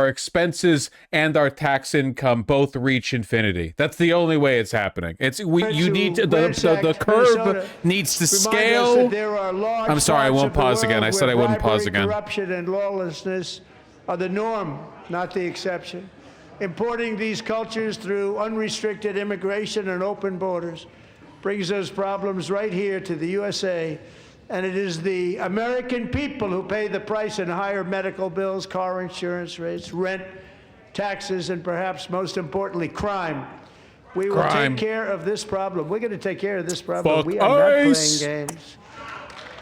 expenses and our tax income both reach infinity. That's the only way it's happening. You need to, the curve needs to scale. I'm sorry, I won't pause again. I said I wouldn't pause again. Corruption and lawlessness are the norm, not the exception. Importing these cultures through unrestricted immigration and open borders brings those problems right here to the USA. And it is the American people who pay the price in higher medical bills, car insurance rates, rent, taxes, and perhaps most importantly, crime. We will take care of this problem. We're going to take care of this problem. Fuck We are not ice. playing games.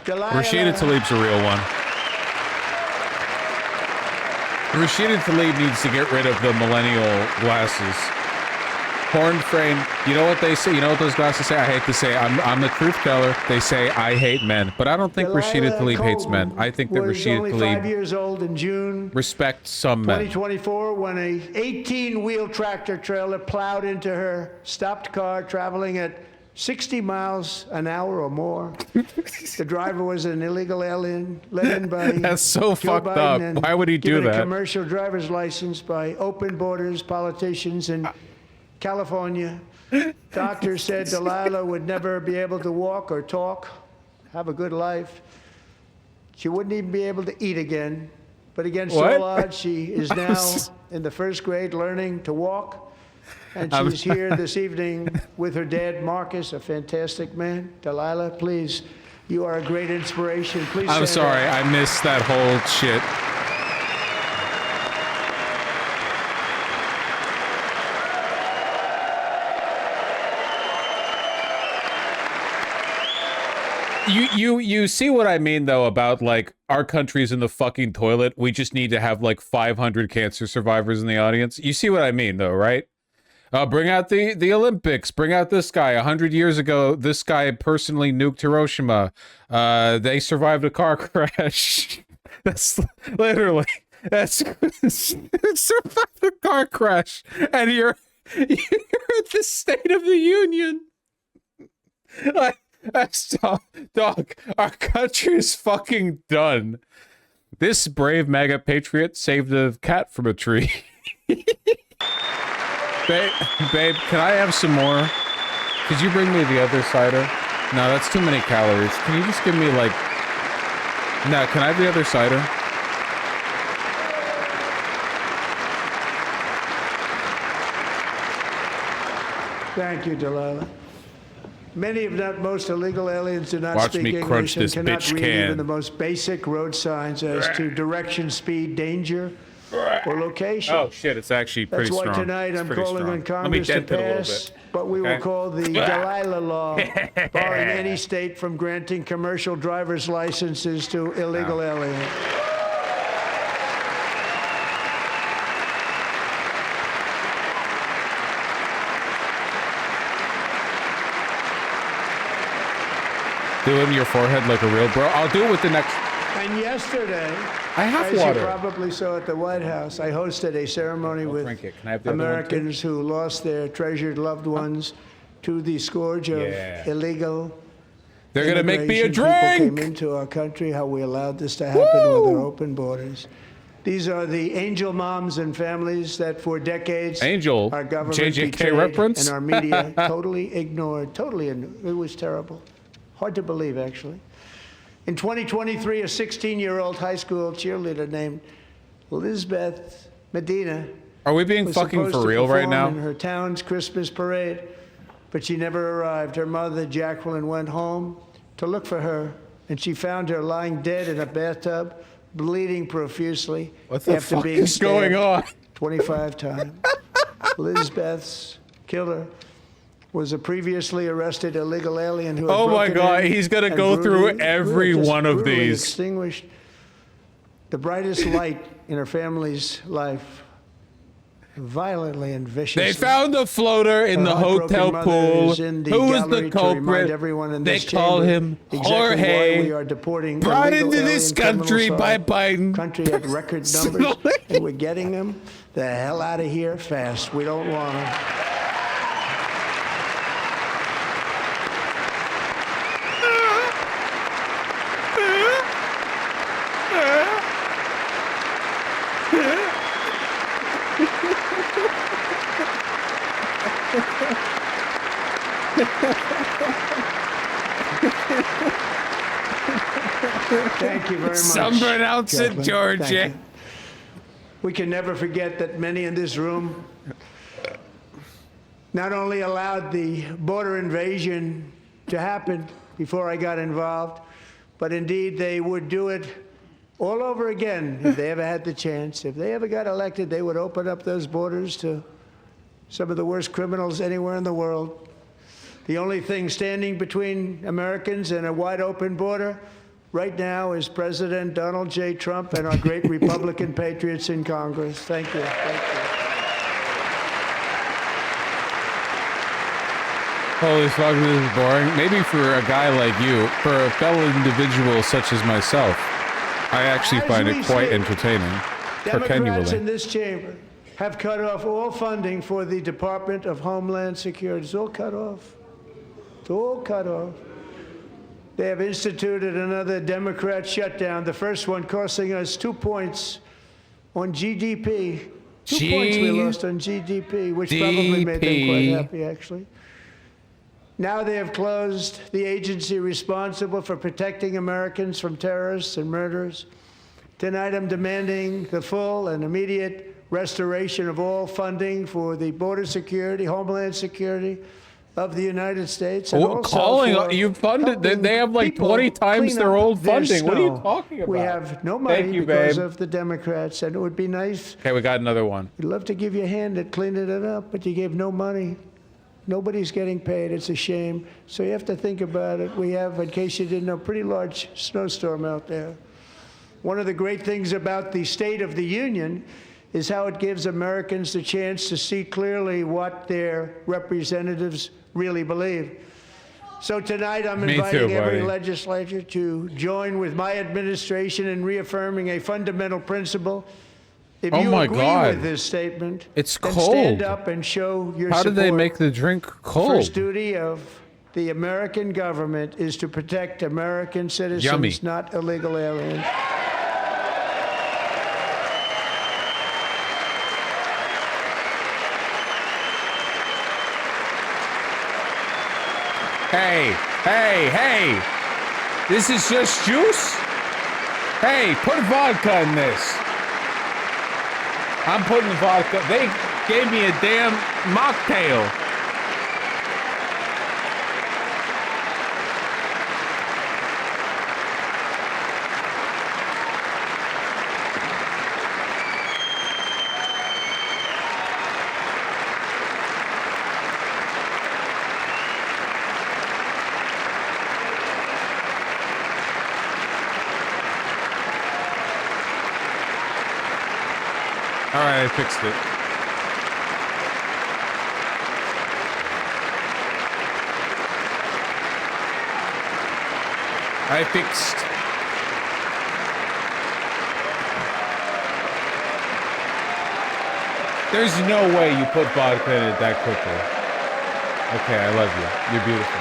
Delilah, Rashida Tlaib's a real one. Rashida Tlaib needs to get rid of the millennial glasses. Horn frame. You know what they say? You know what those glasses say? I hate to say I'm the truth teller. They say I hate men, but I don't think Rashida Tlaib hates men. I think that was Rashida only 5 Tlaib years old in June respects some men. 2024 when a 18-wheel tractor trailer plowed into her stopped car traveling at 60 miles an hour or more. The driver was an illegal alien let in by That's so Joe fucked Biden up. and Why would he do given a that? commercial driver's license by open borders politicians in California. Doctors said Delilah would never be able to walk or talk, have a good life. She wouldn't even be able to eat again. But against all odds, she is now in the first grade learning to walk. And she's here this evening with her dad, Marcus, a fantastic man. Delilah, please, you are a great inspiration. Please I'm stand sorry, up. I missed that whole shit. You see what I mean though about like our country's in the fucking toilet. We just need to have like 500 cancer survivors in the audience. You see what I mean though, right? Bring out the Olympics. Bring out this guy. 100 years ago, this guy personally nuked Hiroshima. They survived a car crash. That's literally survived a car crash, and you're at the State of the Union. Like, dog, our country is fucking done. This brave MAGA patriot saved a cat from a tree. Babe, can I have some more? Could you bring me the other cider? No, that's too many calories. Can you just give me like... No, can I have the other cider? Thank you, Delilah. Many, if not most, illegal aliens do not Watch speak me English crunch and this cannot bitch read can. even the most basic road signs as to direction, speed, danger, or location. Oh shit, it's actually pretty That's why strong. tonight It's I'm pretty calling strong. on Congress to Let me dent it a little pass bit. what we will Okay. call the Delilah Law, barring any state from granting commercial driver's licenses to illegal aliens. Do it in your forehead like a real bro. I'll do it with the next. And yesterday, I have as water. you probably saw at the White House, I hosted a ceremony with drink it. Can I have the other one, too? Americans who lost their treasured loved ones to the scourge of Yeah. illegal They're gonna make me a immigration. People drink. came into our country, how we allowed this to happen with our open borders. These are the angel moms and families that for decades Angel? our government JJK betrayed reference? and our media totally ignored. It was terrible. Hard to believe, actually. In 2023, a 16-year-old high school cheerleader named Elizabeth Medina Are we being was fucking supposed for to real right perform now? in her town's Christmas parade, but she never arrived. Her mother, Jacqueline, went home to look for her, and she found her lying dead in a bathtub, bleeding profusely What the after fuck being is going stabbed on? 25 times. Elizabeth's killer was a previously arrested illegal alien who had Oh my broken God, in he's gonna and go through brutally- every just one of brutally these. extinguished the brightest light in her family's life, violently and viciously. They found the floater in Her the heartbroken hotel mother pool. is in the Who was gallery the to remind culprit? everyone in They this call chamber him exactly why Jorge. we are deporting Brought illegal into this alien country criminals by to our Biden. country at record numbers, and we're getting them the hell out of here fast. We don't want them. Thank you very much. Some pronounce it Jacqueline. Georgia. Thank you. We can never forget that many in this room not only allowed the border invasion to happen before I got involved, but indeed they would do it all over again if they ever had the chance. If they ever got elected, they would open up those borders to some of the worst criminals anywhere in the world. The only thing standing between Americans and a wide open border right now is President Donald J. Trump and our great Republican patriots in Congress. Thank you. Thank you. Holy fuck, this is boring. Maybe for a guy like you, for a fellow individual such as myself, I actually As find we it quite speak, entertaining. Democrats in Continually. this chamber have cut off all funding for the Department of Homeland Security. It's all cut off. It's all cut off. They have instituted another Democrat shutdown, the first one costing us 2 points on GDP. 2 points we lost on GDP, which probably made them quite happy, actually. Now they have closed the agency responsible for protecting Americans from terrorists and murderers. Tonight I'm demanding the full and immediate restoration of all funding for the border security, homeland security of the United States. And Oh, also calling for you funded? helping They have like people 20 times clean their up old their funding. What are you snow. talking about? We have no money Thank you, because babe. of the Democrats, and it would be nice. Okay, we got another one. We'd love to give you a hand at cleaning it up, but you gave no money. Nobody's getting paid. It's a shame. So you have to think about it. We have, in case you didn't know, a pretty large snowstorm out there. One of the great things about the State of the Union is how it gives Americans the chance to see clearly what their representatives really believe. So tonight I'm Me inviting too, every buddy. legislature to join with my administration in reaffirming a fundamental principle. If Oh you my agree God. with this statement, It's then cold. stand up and show your How support. did they make the drink First cold? duty of the American government is to protect American citizens, Yummy. not illegal aliens. Hey, hey, hey! This is just juice? Hey, put vodka in this. I'm putting vodka. They gave me a damn mocktail. right, I fixed it. I fixed. There's no way you put vodka in it that quickly. Okay, I love you. You're beautiful.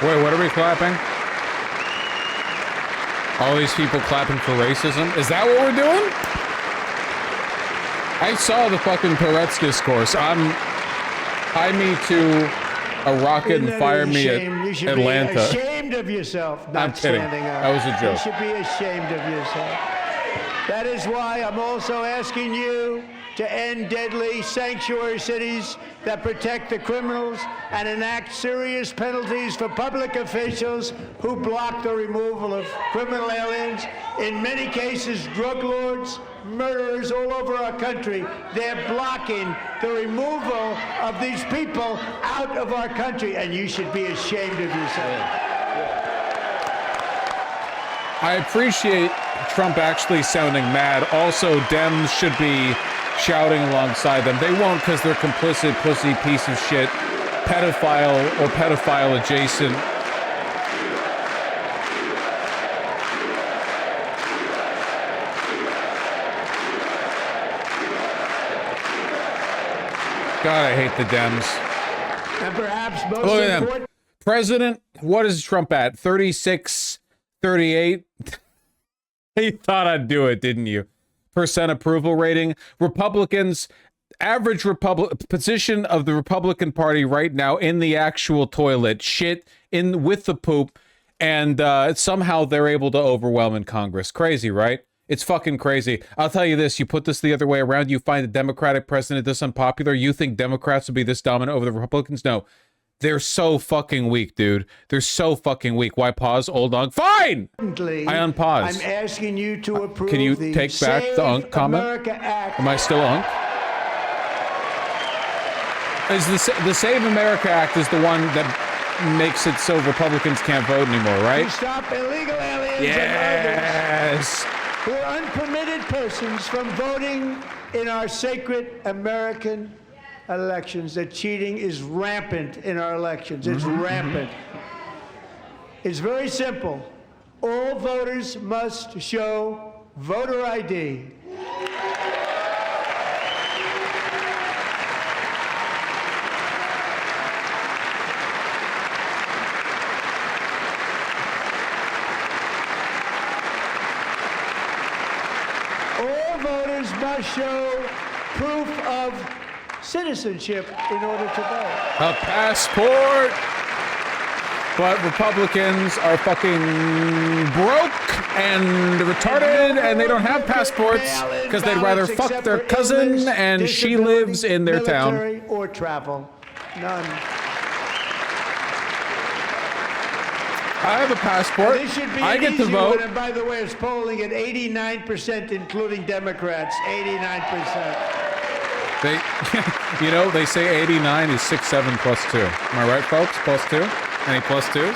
Wait, what are we clapping? All these people clapping for racism? Is that what we're doing? I saw the fucking Peretz discourse. Hie me to a rocket and fire me at Atlanta. Be ashamed of yourself. Not I'm kidding. Standing up. That was a joke. You should be ashamed of yourself. That is why I'm also asking you to end deadly sanctuary cities that protect the criminals and enact serious penalties for public officials who block the removal of criminal aliens. In many cases, drug lords, murderers all over our country, they're blocking the removal of these people out of our country, and you should be ashamed of yourself. I appreciate Trump actually sounding mad. Also, Dems should be shouting alongside them. They won't because they're complicit, pussy, piece of shit, pedophile or pedophile adjacent. God, I hate the Dems. And perhaps most Look at important. them. President, what is Trump at? 36, 38? You thought I'd do it, didn't you? Percent approval rating. Republicans, average position of the Republican Party right now in the actual toilet, shit in with the poop, and somehow they're able to overwhelm in Congress. Crazy, right? It's fucking crazy. I'll tell you this, you put this the other way around, you find a Democratic president this unpopular, you think Democrats would be this dominant over the Republicans? No. They're so fucking weak, dude. They're so fucking weak. Why pause? Old Unk? Fine! I unpaused. I'm asking you to approve Can you the take back the Unk comment? America Act. Am I still Unk? Is the Save America Act is the one that makes it so Republicans can't vote anymore, right? To stop illegal aliens Yes! and others who are unpermitted persons from voting in our sacred American elections. That cheating is rampant in our elections. It's rampant. It's very simple. All voters must show voter ID. All voters must show proof of citizenship in order to vote. A passport! But Republicans are fucking broke and retarded and they don't have passports because they'd rather fuck their cousin and she lives in their town. Military or travel. None. I have a passport. This should be I an get to easy vote. one, and by the way, it's polling at 89%, including Democrats. 89%. They, you know, they say 89 is 6'7" plus 2. Am I right, folks? Plus 2? Any plus 2s?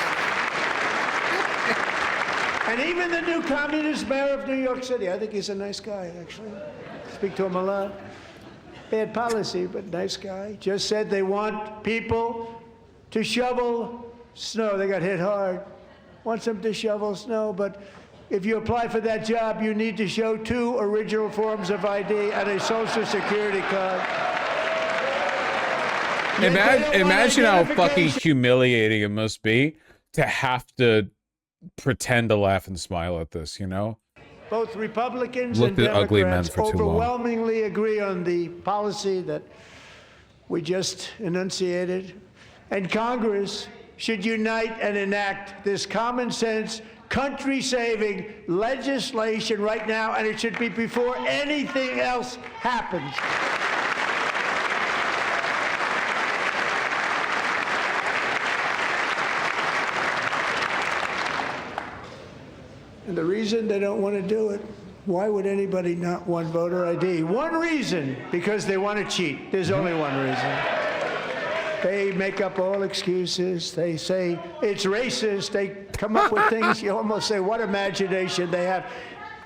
And even the new communist mayor of New York City, I think he's a nice guy, actually. Speak to him a lot. Bad policy, but nice guy. Just said they want people to shovel snow. They got hit hard. Wants them to shovel snow, but if you apply for that job, you need to show 2 original forms of ID and a Social Security card. Imagine how fucking humiliating it must be to have to pretend to laugh and smile at this, you know? Both Republicans Looked and at ugly men Democrats for too long. overwhelmingly agree on the policy that we just enunciated. And Congress should unite and enact this common sense, country-saving legislation right now, and it should be before anything else happens. And the reason they don't want to do it, why would anybody not want voter ID? One reason, because they want to cheat. There's only one reason. They make up all excuses. They say it's racist. They come up with things. You almost say, what imagination they have.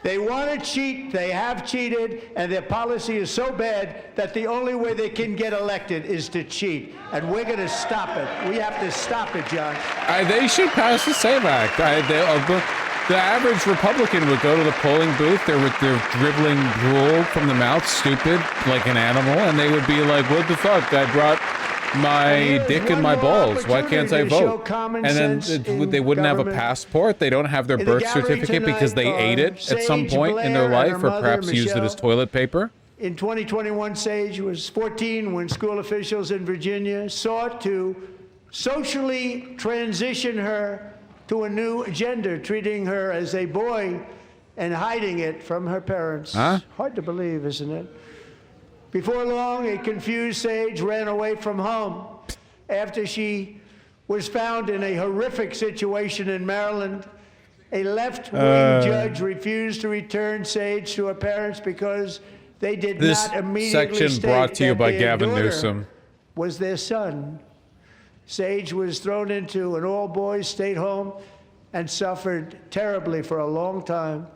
They want to cheat. They have cheated. And their policy is so bad that the only way they can get elected is to cheat. And we're going to stop it. We have to stop it, John. They should pass the SAVE Act. The average Republican would go to the polling booth. They're dribbling drool from the mouth, stupid, like an animal, and they would be like, what the fuck? I brought my dick and my balls. Why can't I vote? And then they wouldn't have a passport. They don't have their birth certificate because they ate it at some point in their life, or perhaps used it as toilet paper. In 2021, Sage was 14 when school officials in Virginia sought to socially transition her to a new gender, treating her as a boy and hiding it from her parents. Hard to believe, isn't it? Before long, a confused Sage ran away from home after she was found in a horrific situation in Maryland. A left-wing judge refused to return Sage to her parents because they did not immediately section state brought to you that by their Gavin daughter Newsom. Was their son. Sage was thrown into an all-boys state home and suffered terribly for a long time.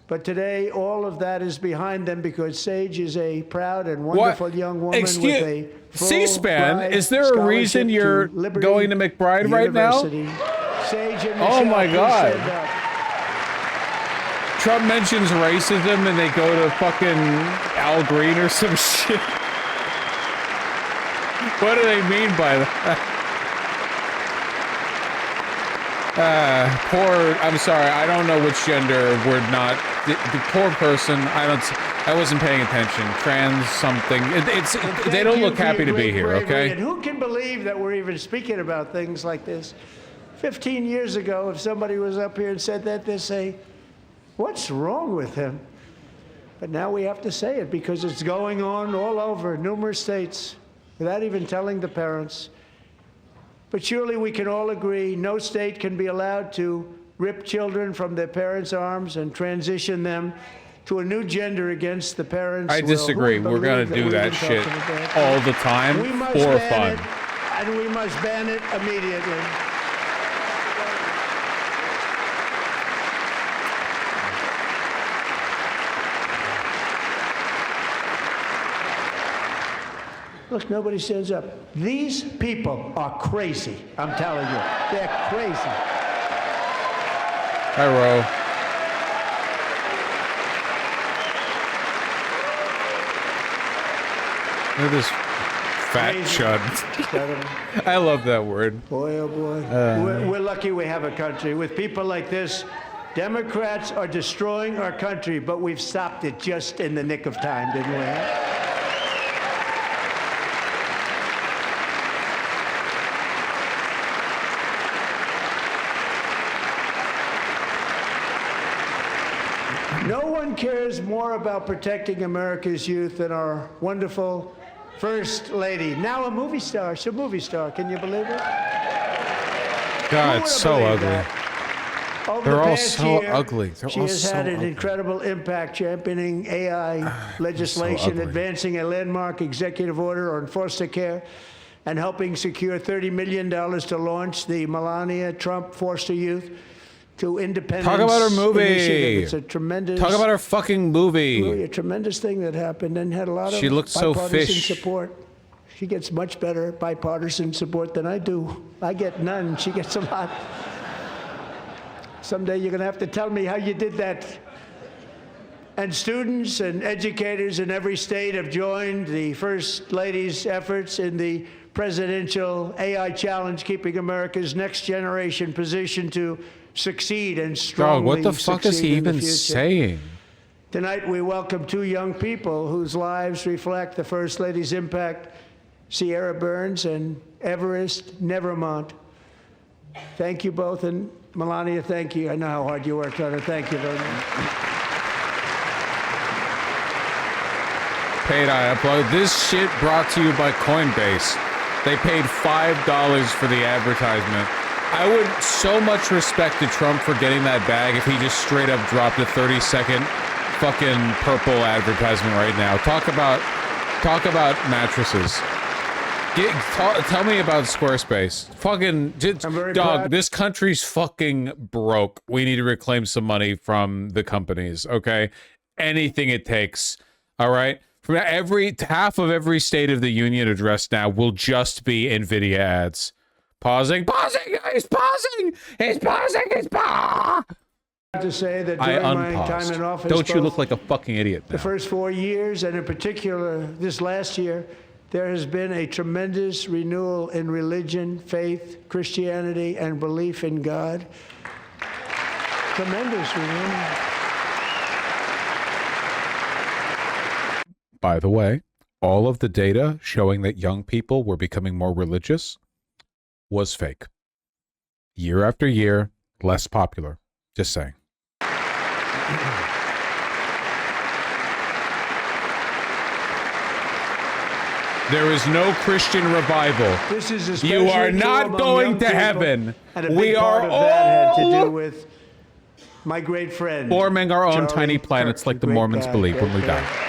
But today, all of that is behind them because Sage is a proud and wonderful young woman with a full C-SPAN, is there a reason scholarship you're to Liberty going to McBride right now? University. Sage and Oh Michelle, my please God. stand up. Trump mentions racism and they go to fucking Al Green or some shit. What do they mean by that? I'm sorry, I don't know which gender we're not. The poor person, I wasn't paying attention. Trans something. They don't look happy to be here, okay? And who can believe that we're even speaking about things like this? 15 years ago, if somebody was up here and said that, they'd say, what's wrong with him? But now we have to say it because it's going on all over numerous states without even telling the parents. But surely we can all agree no state can be allowed to rip children from their parents' arms and transition them to a new gender against the parents' I will. disagree. Who We're going believe to do we're that even shit talking about all that? the time We must for ban fun. it, and we must ban it immediately. Look, nobody stands up. These people are crazy. I'm telling you, they're crazy. Hi, Ro. Look at this fat chud. I love that word. Boy, oh boy. We're lucky we have a country. With people like this, Democrats are destroying our country, but we've stopped it just in the nick of time, didn't we? No one cares more about protecting America's youth than our wonderful First Lady, now a movie star. She's a movie star. Can you believe it? God, it's so ugly. They're all so year, ugly. She has had an incredible impact championing AI legislation, advancing a landmark executive order on foster care, and helping secure $30 million to launch the Melania Trump Foster Youth to Independence. Talk about her movie. Initiative. It's a tremendous. Talk about her fucking movie. Really a tremendous thing that happened and had a lot of bipartisan support. She gets much better bipartisan support than I do. I get none. She gets a lot. Someday you're going to have to tell me how you did that. And students and educators in every state have joined the First Lady's efforts in the presidential AI challenge, keeping America's next generation positioned to succeed and strongly Dog, what the fuck is he even saying? Tonight we welcome two young people whose lives reflect the First Lady's impact, Sierra Burns and Everest Nevermont. Thank you both, and Melania, thank you. I know how hard you worked on it. Thank you very much. Paid I upload. This shit brought to you by Coinbase. They paid $5 for the advertisement. I would so much respect to Trump for getting that bag if he just straight up dropped a 30-second fucking purple advertisement right now. Talk about mattresses. Tell me about Squarespace. Fucking dog. proud. This country's fucking broke. We need to reclaim some money from the companies. Okay, anything it takes. All right. From half of every State of the Union address now will just be Nvidia ads. Pausing. He's pausing. To say that I during my time unpaused. in office, Don't you both look like a fucking idiot now? the first 4 years, and in particular this last year, there has been a tremendous renewal in religion, faith, Christianity, and belief in God. Tremendous renewal. By the way, all of the data showing that young people were becoming more religious was fake. Year after year, less popular. Just saying. There is no Christian revival. This is You are especially true not among going young to people, heaven. and a We big are part of that had to all do with my great friend forming our own Charlie tiny Kirk, planets like the great Mormons guy, believe when we great die. guy.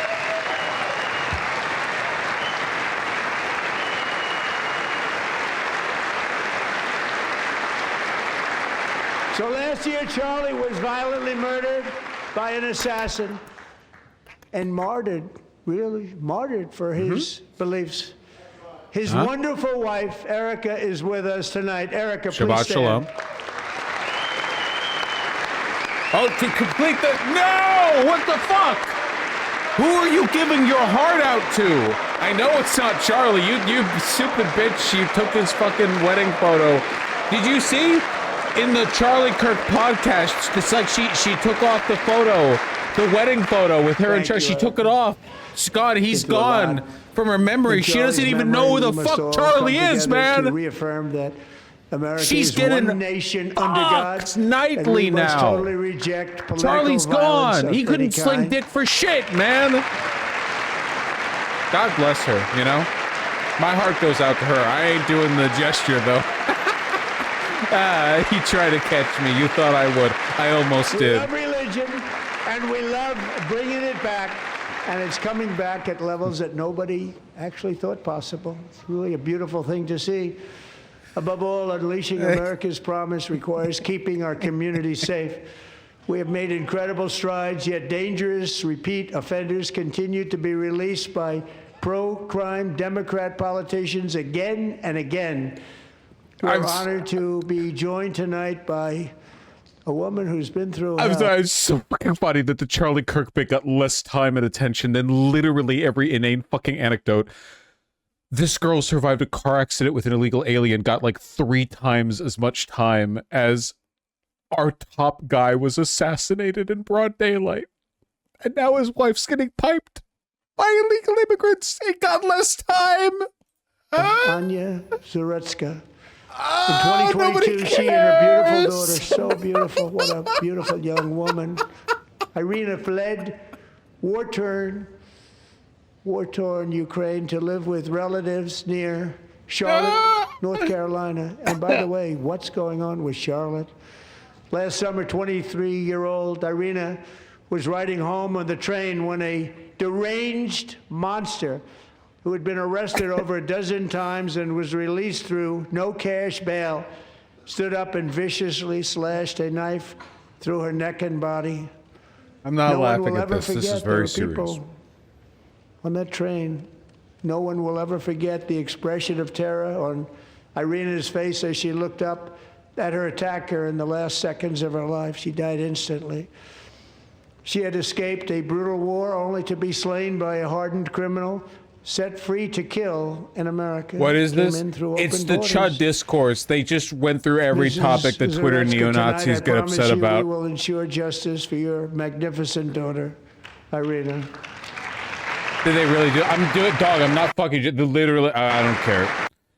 So last year, Charlie was violently murdered by an assassin and martyred, really martyred for his beliefs. His wonderful wife, Erica, is with us tonight. Erica, please Shabbat stand. shalom. Oh, to complete the... No! What the fuck? Who are you giving your heart out to? I know it's not Charlie. You stupid bitch. You took his fucking wedding photo. Did you see? In the Charlie Kirk podcast, it's like she took off the photo, the wedding photo with her and Thank Charlie. you, She took it off. Scott, he's Into a lot. gone from her memory. In She doesn't Charlie's even know who memory, the we must all fuck Charlie come is, together to man. reaffirm that America She's is getting one nation under God. fucked and nightly we must now. totally reject political Charlie's violence gone. of He any couldn't sling kind. dick for shit, man. God bless her, you know? My heart goes out to her. I ain't doing the gesture, though. You tried to catch me. You thought I would. I almost We did. love religion, and we love bringing it back, and it's coming back at levels that nobody actually thought possible. It's really a beautiful thing to see. Above all, unleashing America's promise requires keeping our communities safe. We have made incredible strides, yet dangerous repeat offenders continue to be released by pro-crime Democrat politicians again and again. We're honored to be joined tonight by a woman who's been through hell. It's so fucking funny that the Charlie Kirk bit got less time and attention than literally every inane fucking anecdote. This girl survived a car accident with an illegal alien, got like 3 times as much time as our top guy was assassinated in broad daylight. And now his wife's getting piped by illegal immigrants. It got less time. Anya Zarutska. In nobody 2022, she and her beautiful cares. daughter, so beautiful, what a beautiful young woman. Irina fled war-torn Ukraine to live with relatives near Charlotte, North Carolina. And by the way, what's going on with Charlotte? Last summer, 23-year-old Irina was riding home on the train when a deranged monster who had been arrested over a dozen times and was released through no cash bail, stood up and viciously slashed a knife through her neck and body. I'm not No one laughing will at ever this. This forget is there were very serious. people on that train. No one will ever forget the expression of terror on Irina's face as she looked up at her attacker in the last seconds of her life. She died instantly. She had escaped a brutal war only to be slain by a hardened criminal set free to kill in America. What is Came this? in through It's open the borders. Chud discourse. They just went through every Mrs. topic that Twitter Zaretsky, neo-Nazis tonight, I get promise upset you about. We will ensure justice for your magnificent daughter, Irina. Did they really do? I'm doing, dog. I'm not fucking. Literally, I don't care.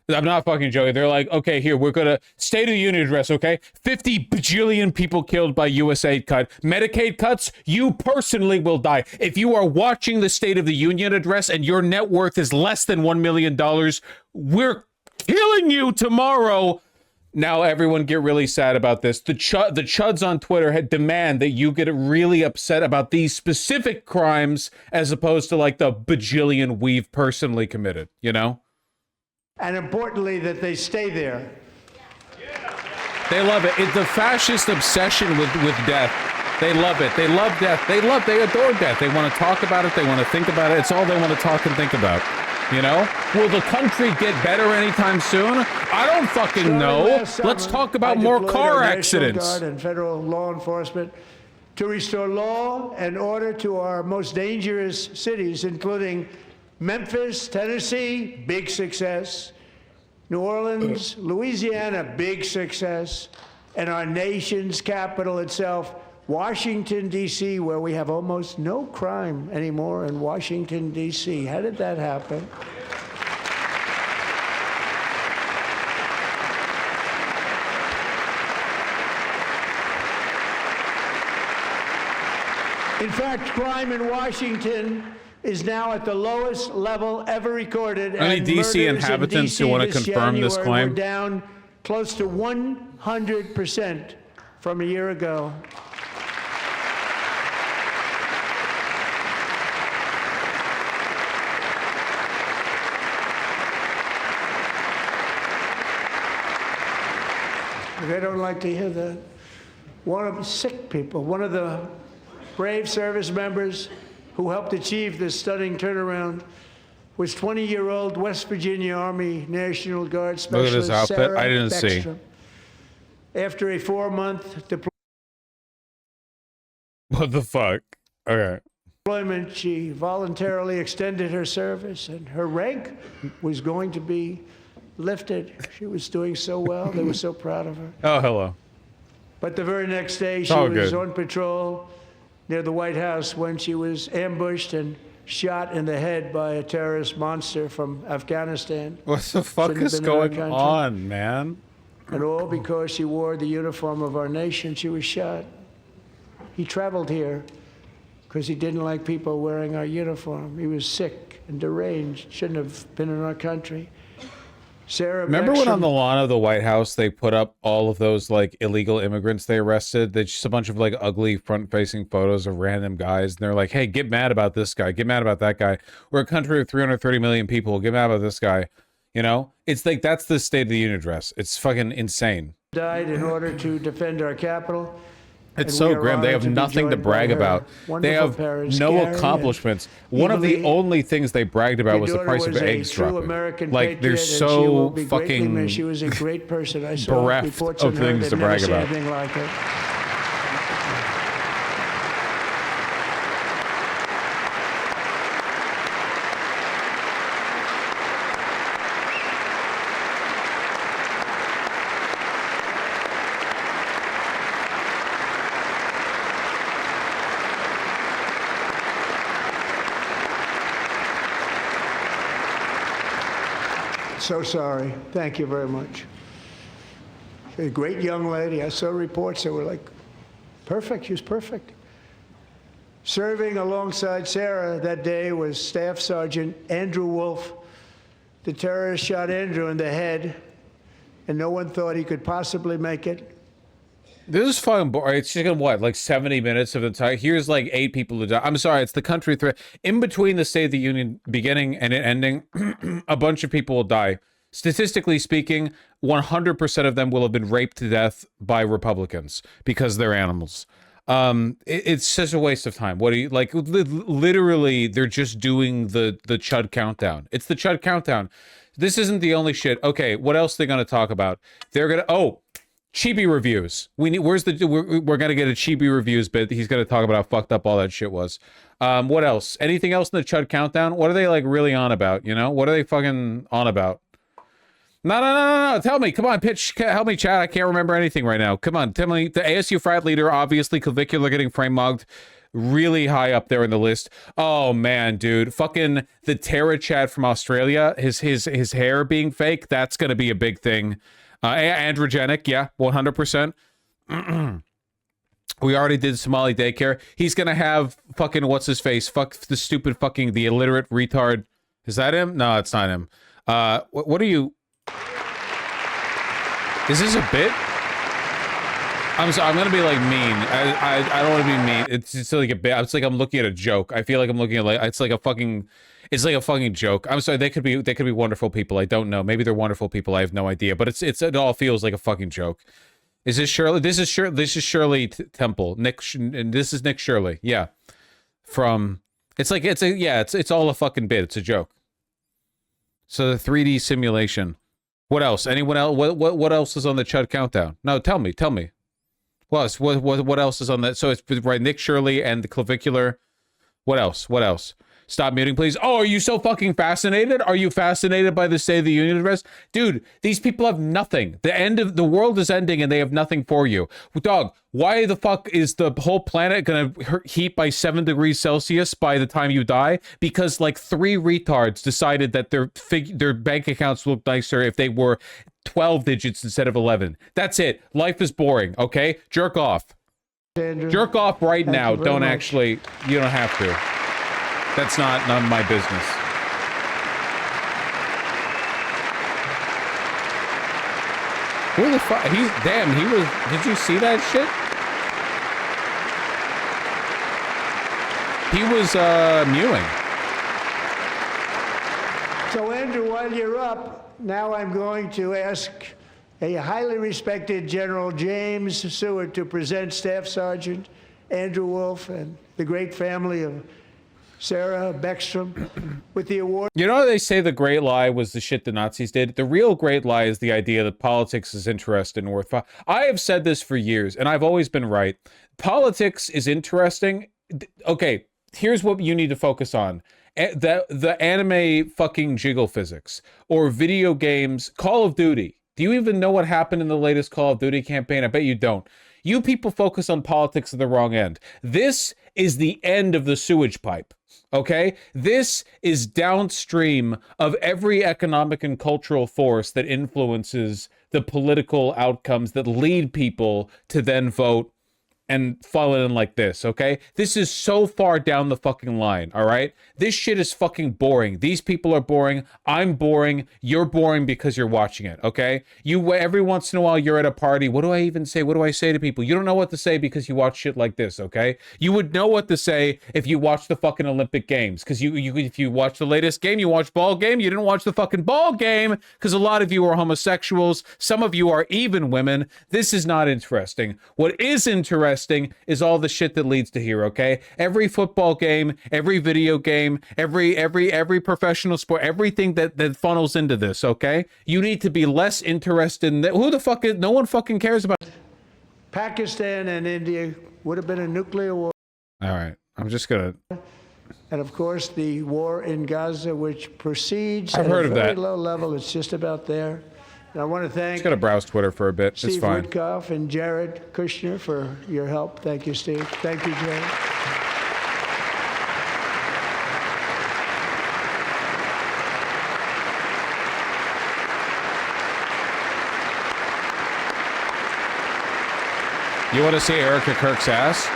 I'm not fucking joking. They're like, okay, here we're gonna State of the Union address. Okay, 50 bajillion people killed by USAID cut, Medicaid cuts. You personally will die if you are watching the State of the Union address and your net worth is less than $1 million. We're killing you tomorrow. Now everyone get really sad about this. The chuds on Twitter had demand that you get really upset about these specific crimes as opposed to like the bajillion we've personally committed, you know? And importantly, that they stay there. They love it. It's the fascist obsession with death. They love it. They love death. They adore death. They want to talk about it. They want to think about it. It's all they want to talk and think about. You know? Will the country get better anytime soon? I don't fucking know. Let's talk about more car accidents. National Guard and federal law enforcement to restore law and order to our most dangerous cities, including Memphis, Tennessee, big success. New Orleans, Louisiana, big success. And our nation's capital itself, Washington, D.C., where we have almost no crime anymore in Washington, D.C. How did that happen? In fact, crime in Washington is now at the lowest level ever recorded. Any DC inhabitants who want to confirm this claim? We're down close to 100% from a year ago. They don't like to hear that. One of the sick people, one of the brave service members who helped achieve this stunning turnaround was 20-year-old West Virginia Army National Guard Specialist Look at his outfit. Sarah I didn't see. Beckstrom. After a 4-month What the fuck? Okay. deployment, she voluntarily extended her service, and her rank was going to be lifted. She was doing so well. They were so proud of her. Oh, hello. But the very next day, she all was good. on patrol near the White House when she was ambushed and shot in the head by a terrorist monster from Afghanistan. What the fuck Shouldn't have is been in our going country. on, man? And all because she wore the uniform of our nation, she was shot. He traveled here because he didn't like people wearing our uniform. He was sick and deranged, shouldn't have been in our country. Sarah Remember when on Beckstrom- the lawn of the White House they put up all of those like illegal immigrants they arrested? There's just a bunch of like ugly front-facing photos of random guys, and they're like, "Hey, get mad about this guy. Get mad about that guy. We're a country of 330 million people. Get mad about this guy." You know, it's like that's the State of the Union address. It's fucking insane. died in order to defend our capital. It's And so we are grim. They honored have to be nothing to joined by brag her about. They wonderful have parents, no Gary and accomplishments. One of the Evilly. only things they bragged about Your was the daughter price of was a eggs true dropping. American Like they're patriot, and she will so be greatly fucking missed. She was a great person. I saw bereft reports of on her. things They've to never brag seen about. anything like her. So sorry. Thank you very much. A great young lady. I saw reports that were like, perfect. She was perfect. Serving alongside Sarah that day was Staff Sergeant Andrew Wolf. The terrorist shot Andrew in the head, and no one thought he could possibly make it. This is fucking boring. It's taken what, like 70 minutes of the time. Here's like 8 people who die. I'm sorry, it's the country threat. In between the State of the Union beginning and it ending, a bunch of people will die. Statistically speaking, 100% of them will have been raped to death by Republicans because they're animals. It's such a waste of time. What do you like? Literally, they're just doing the Chud countdown. It's the Chud countdown. This isn't the only shit. Okay, what else are they gonna talk about? They're gonna Chibi reviews. We need. We're gonna get a Chibi reviews bit. He's gonna talk about how fucked up all that shit was. What else? Anything else in the Chud countdown? What are they like really on about? You know? What are they fucking on about? No. Tell me. Come on, pitch. Help me, chat. I can't remember anything right now. Come on. Tell me. The ASU frat leader, obviously, Clavicular getting frame mugged. Really high up there in the list. Oh, man, dude. Fucking the Terra Chad from Australia. His hair being fake. That's going to be a big thing. Androgenic. Yeah, 100%. We already did Somali daycare. He's going to have fucking what's his face? Fuck the stupid fucking the illiterate retard. Is that him? No, it's not him. What are you... Is this a bit? I'm sorry, I'm gonna be like mean. I don't want to be mean. It's just like a bit. It's like I'm looking at a joke. I feel like I'm looking at like it's like a fucking joke. I'm sorry. They could be wonderful people. I don't know. Maybe they're wonderful people. I have no idea. But it all feels like a fucking joke. Is this Shirley? This is Shirley Temple. And this is Nick Shirley. Yeah, from it's all a fucking bit. It's a joke. So the 3D simulation. What else? Anyone else? What else is on the Chud countdown? No, tell me. What else is on that? So it's right, Nick Shirley and the clavicular. What else? Stop muting, please. Oh, are you so fucking fascinated? Are you fascinated by the State of the Union address? Dude, these people have nothing. The end of the world is ending and they have nothing for you. Dog, why the fuck is the whole planet gonna heat by 7 degrees Celsius by the time you die? Because like 3 retards decided that their bank accounts looked nicer if they were 12 digits instead of 11. That's it. Life is boring, okay? Jerk off. Andrew, Jerk off right now. you very Don't much. actually, you don't have to. That's none of my business. Who the fuck? He was, did you see that shit? He was, mewing. So, Andrew, while you're up, now I'm going to ask a highly respected General James Seward to present Staff Sergeant Andrew Wolf and the great family of Sarah Beckstrom with the award. You know, they say the great lie was the shit the Nazis did. The real great lie is the idea that politics is interesting and worthwhile. I have said this for years, and I've always been right. Politics is interesting. Okay, here's what you need to focus on. The anime fucking jiggle physics, or video games, Call of Duty. Do you even know what happened in the latest Call of Duty campaign? I bet you don't. You people focus on politics at the wrong end. This is the end of the sewage pipe. Okay? This is downstream of every economic and cultural force that influences the political outcomes that lead people to then vote and fall in like this, okay? This is so far down the fucking line, all right? This shit is fucking boring. These people are boring. I'm boring. You're boring because you're watching it, okay? Every once in a while, you're at a party. What do I even say? What do I say to people? You don't know what to say because you watch shit like this, okay? You would know what to say if you watched the fucking Olympic Games, because if you watch the latest game, you watch ball game, you didn't watch the fucking ball game, because a lot of you are homosexuals. Some of you are even women. This is not interesting. What is interesting is all the shit that leads to here, okay? Every football game, every video game, every professional sport, everything that funnels into this, okay? You need to be less interested in that. Who the fuck is, no one fucking cares about. Pakistan and India would have been a nuclear war. All right, I'm just gonna. And of course, the war in Gaza, which proceeds I've at heard a of very that. low level. It's just about there. And I want to thank Just gotta browse Twitter for a bit. It's Steve fine. Woodcock and Jared Kushner for your help. Thank you, Steve. Thank you, Jared. You want to see Erica Kirk's ass?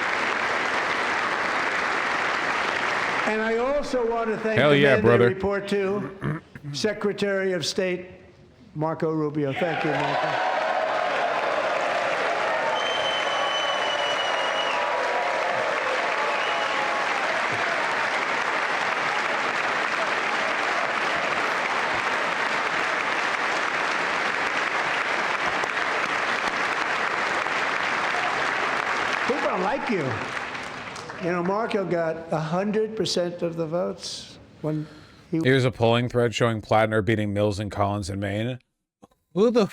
And I also want to thank Hell the yeah, man brother. they report to, Secretary of State Marco Rubio. Thank you, Marco. People don't like you. You know, Marco got 100% of the votes when he. Here's a polling thread showing Plattner beating Mills and Collins in Maine. Who the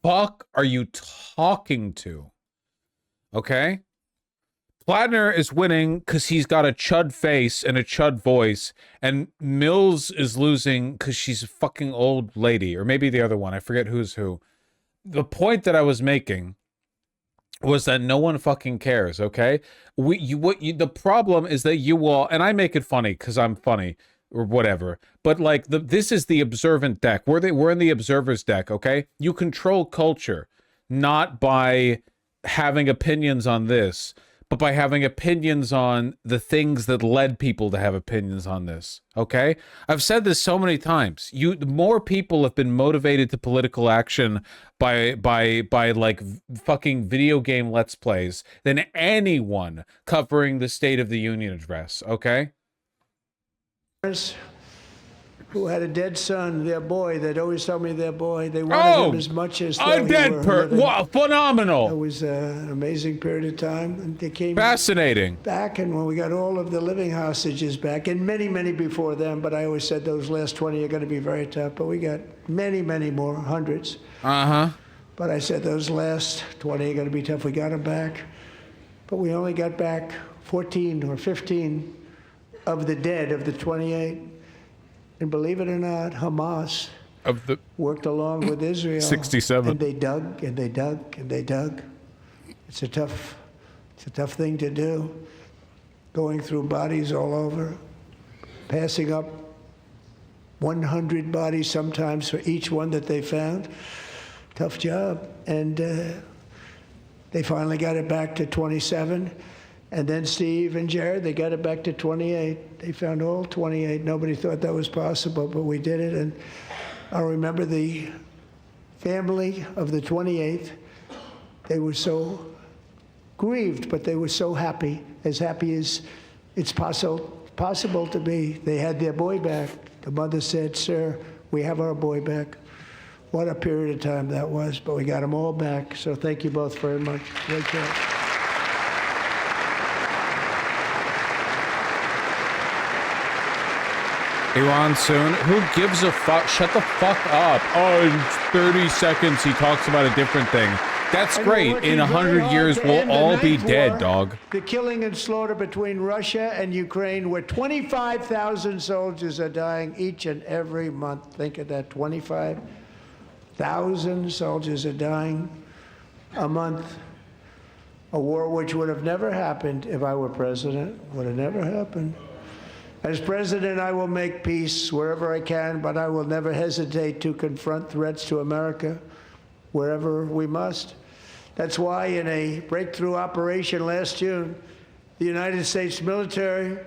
fuck are you talking to? Okay? Plattner is winning because he's got a chud face and a chud voice, and Mills is losing because she's a fucking old lady, or maybe the other one. I forget who's who. The point that I was making was that no one fucking cares, okay? The problem is that you all, and I make it funny because I'm funny or whatever, but like this is the observant deck. We're in the observer's deck, okay? You control culture not by having opinions on this, but by having opinions on the things that led people to have opinions on this. Okay? I've said this so many times. More people have been motivated to political action by like fucking video game let's plays than anyone covering the State of the Union address, okay? Who had a dead son, their boy. They'd always tell me their boy. They wanted him as much as though a dead person. Wow, phenomenal. It was an amazing period of time. And they came fascinating back, and when we got all of the living hostages back, and many, many before them, but I always said those last 20 are going to be very tough, but we got many, many more, hundreds. Uh-huh. But I said those last 20 are going to be tough. We got them back, but we only got back 14 or 15 of the dead of the 28. And believe it or not, Hamas worked along with Israel. 67. And they dug, and they dug, and they dug. It's a tough thing to do, going through bodies all over, passing up 100 bodies sometimes for each one that they found. Tough job. And they finally got it back to 27. And then Steve and Jared, they got it back to 28. They found all 28. Nobody thought that was possible, but we did it. And I remember the family of the 28th. They were so grieved, but they were so happy as it's possible to be. They had their boy back. The mother said, "Sir, we have our boy back." What a period of time that was, but we got them all back. So thank you both very much. Great job. Iran soon. Who gives a fuck? Shut the fuck up. Oh, in 30 seconds he talks about a different thing. That's great. In 100 years, we'll all be dead, dog. The killing and slaughter between Russia and Ukraine, where 25,000 soldiers are dying each and every month. Think of that, 25,000 soldiers are dying a month. A war which would have never happened if I were president. Would have never happened. As president, I will make peace wherever I can, but I will never hesitate to confront threats to America wherever we must. That's why in a breakthrough operation last June, the United States military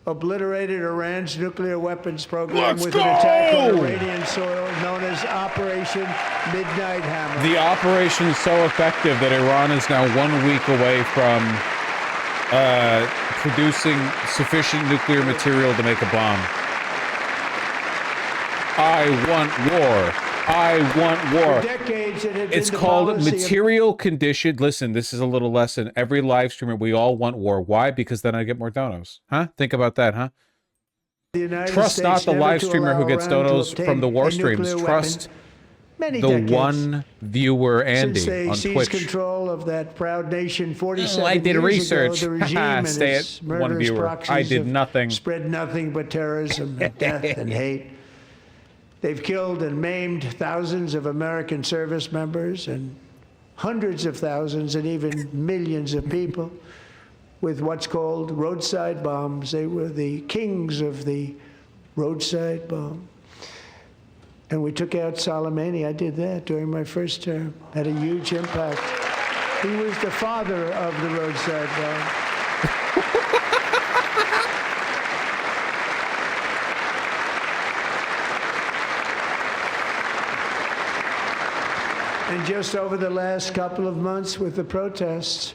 obliterated Iran's nuclear weapons program with an attack on Iranian soil known as Operation Midnight Hammer. The operation is so effective that Iran is now 1 week away from producing sufficient nuclear material to make a bomb. I want war. I want war. For decades, it had been it's the called policy material conditioned. Listen, this is a little lesson. Every live streamer, we all want war. Why? Because then I get more donos. Huh? Think about that, huh? Trust not the live streamer who gets donos from the war streams. Trust the one viewer, Andy, on Twitch. Control of that proud nation 47 I did years research. Ago, the regime and Stay its at one murderous viewer. proxies I did have nothing. Spread nothing but terrorism and death and hate. They've killed and maimed thousands of American service members and hundreds of thousands and even millions of people with what's called roadside bombs. They were the kings of the roadside bomb. And we took out Soleimani. I did that during my first term. Had a huge impact. He was the father of the roadside bomb. And just over the last couple of months with the protests,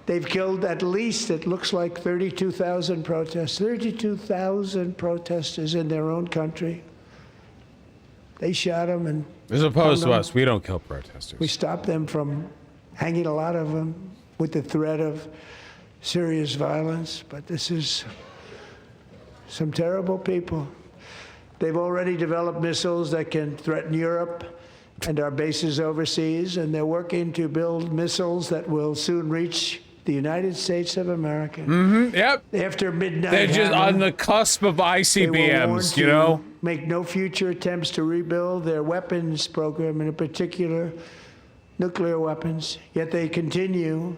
they've killed at least, it looks like 32,000 protests, 32,000 protesters in their own country. They shot them and... As opposed to us, we don't kill protesters. We stopped them from hanging a lot of them with the threat of serious violence. But this is some terrible people. They've already developed missiles that can threaten Europe and our bases overseas, and they're working to build missiles that will soon reach the United States of America. Yep. After midnight, they're just on the cusp of ICBMs, you know? Make no future attempts to rebuild their weapons program, and in particular, nuclear weapons. Yet they continue